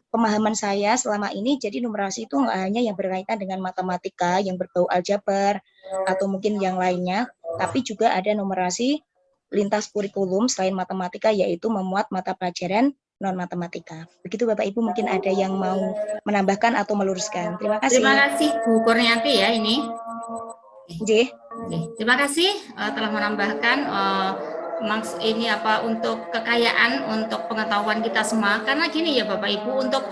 pemahaman saya selama ini, jadi numerasi itu nggak hanya yang berkaitan dengan matematika, yang berbau aljabar, atau mungkin yang lainnya, tapi juga ada numerasi lintas kurikulum selain matematika, yaitu memuat mata pelajaran non-matematika. Begitu Bapak Ibu, mungkin ada yang mau menambahkan atau meluruskan. Terima kasih. Terima kasih Bu Kurniati ya ini. J. Terima kasih telah menambahkan ini untuk kekayaan, untuk pengetahuan kita semua. Karena gini ya Bapak Ibu, untuk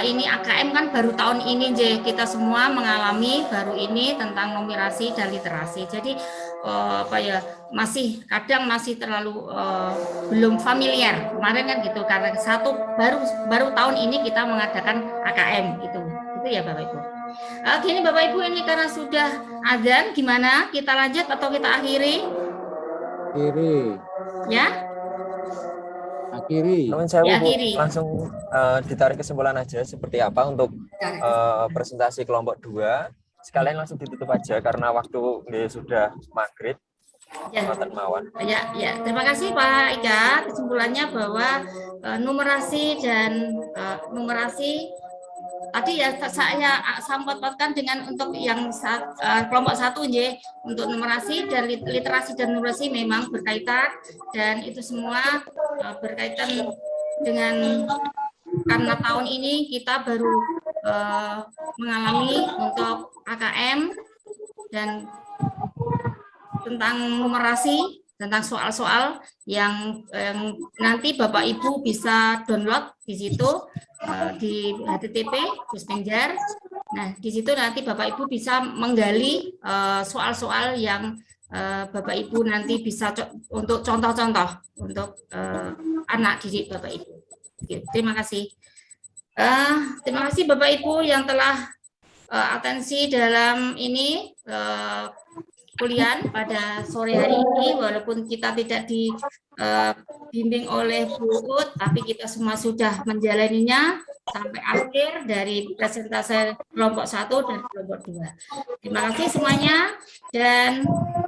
ini AKM kan baru tahun ini kita semua mengalami baru ini tentang numerasi dan literasi. Jadi kadang masih terlalu belum familiar. Kemarin kan gitu, karena baru tahun ini kita mengadakan AKM itu ya Bapak Ibu. Gini Bapak Ibu, ini karena sudah azan, gimana? Kita lanjut atau kita akhiri? Akhiri. Ya? Namun saya Diakhiri. langsung ditarik kesimpulan aja seperti apa untuk presentasi kelompok 2. Sekalian langsung ditutup aja karena waktu sudah maghrib. Ya. Terima kasih Pak Ika. Kesimpulannya bahwa numerasi dan numerasi tadi ya saya sampaikan dengan untuk yang kelompok 1 untuk numerasi dan literasi dan numerasi memang berkaitan, dan itu semua berkaitan dengan karena tahun ini kita baru mengalami untuk AKM dan tentang numerasi, tentang soal-soal yang nanti Bapak Ibu bisa download di situ di http Busmenjar. Nah, di situ nanti Bapak Ibu bisa menggali soal-soal yang Bapak Ibu nanti bisa untuk contoh-contoh untuk anak didik Bapak Ibu. Terima kasih. Terima kasih Bapak Ibu yang telah atensi dalam ini kuliah pada sore hari ini, walaupun kita tidak dibimbing oleh Bu Ut, tapi kita semua sudah menjalaninya sampai akhir dari presentasi kelompok 1 dan kelompok 2. Terima kasih semuanya, dan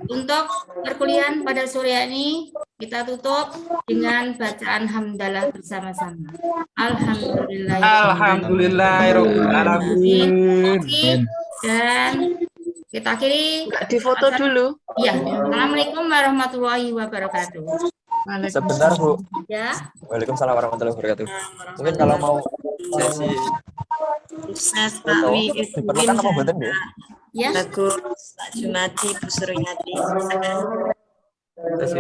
untuk perkuliahan pada sore hari ini kita tutup dengan bacaan hamdalah bersama-sama. Alhamdulillahirobbilalamin. Dan kita akhiri di foto dulu. Iya. Assalamualaikum warahmatullahi wabarakatuh. Sebentar Bu. Ya. Waalaikumsalam warahmatullahi wabarakatuh. Mungkin kalau mau sesi foto diperlukan apa buatan Bu? Ya. Bagus, Pak Jumadi, Bu Suryati.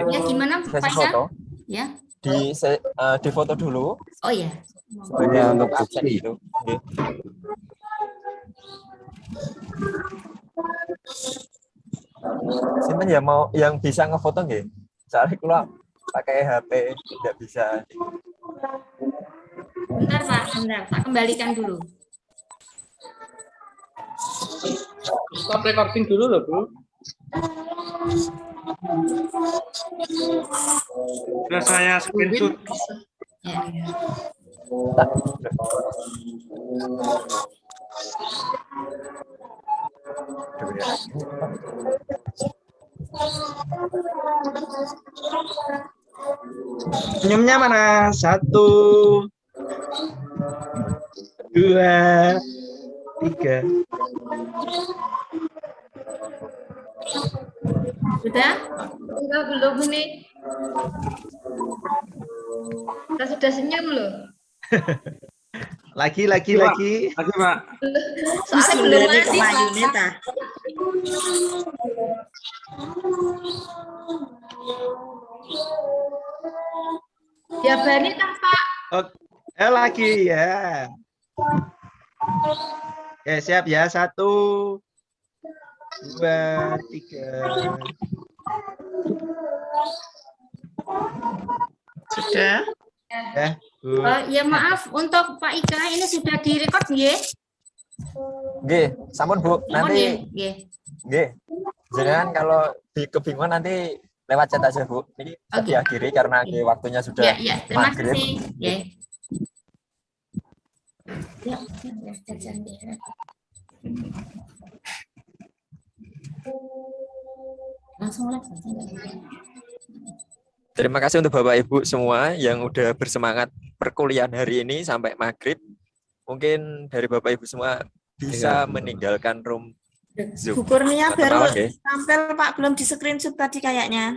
Ya, gimana Pak sesi foto? Ya. Di foto dulu. Oh ya. Sebagai untuk absen itu. Okay. Simpen ya, mau yang bisa ngefoto nggih? Soalnya kalau pakai HP tidak bisa. Bentar Pak, bentar. Tak kembalikan dulu. Stop recording dulu loh Bu. Sudah saya screenshot. Ya. Senyumnya mana? 1, 2, 3. Sudah? Enggak, belum ini. Kita sudah senyum loh. Lagi, Pak. Soalnya belum mati, Pak. Ya Bani kan Pak. Oke, lagi ya. Oke, siap ya. 1, 2, 3. Sudah? Ya, Bu. Ya maaf, untuk Pak Ika ini sudah direkod nggih? Nggih, sampun Bu. Nanti nggih. Jangan kalau kebingungan nanti lewat chat aja Bu. Ini diakhiri karena waktunya sudah Terima maghrib. kasih. Langsung live saja. Terima kasih untuk Bapak Ibu semua yang udah bersemangat perkuliahan hari ini sampai maghrib. Mungkin dari Bapak Ibu semua bisa meninggalkan room Zoom. Bu Kurnia baru okay. tampil Pak, belum di screenshot tadi kayaknya.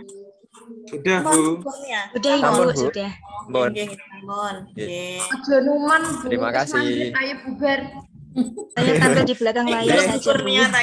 Sudah Bu. Sudah Ibu, sudah. Mohon. Numan Bu. Terima kasih. Saya bubar. Saya tampil di belakang layar saja Bu.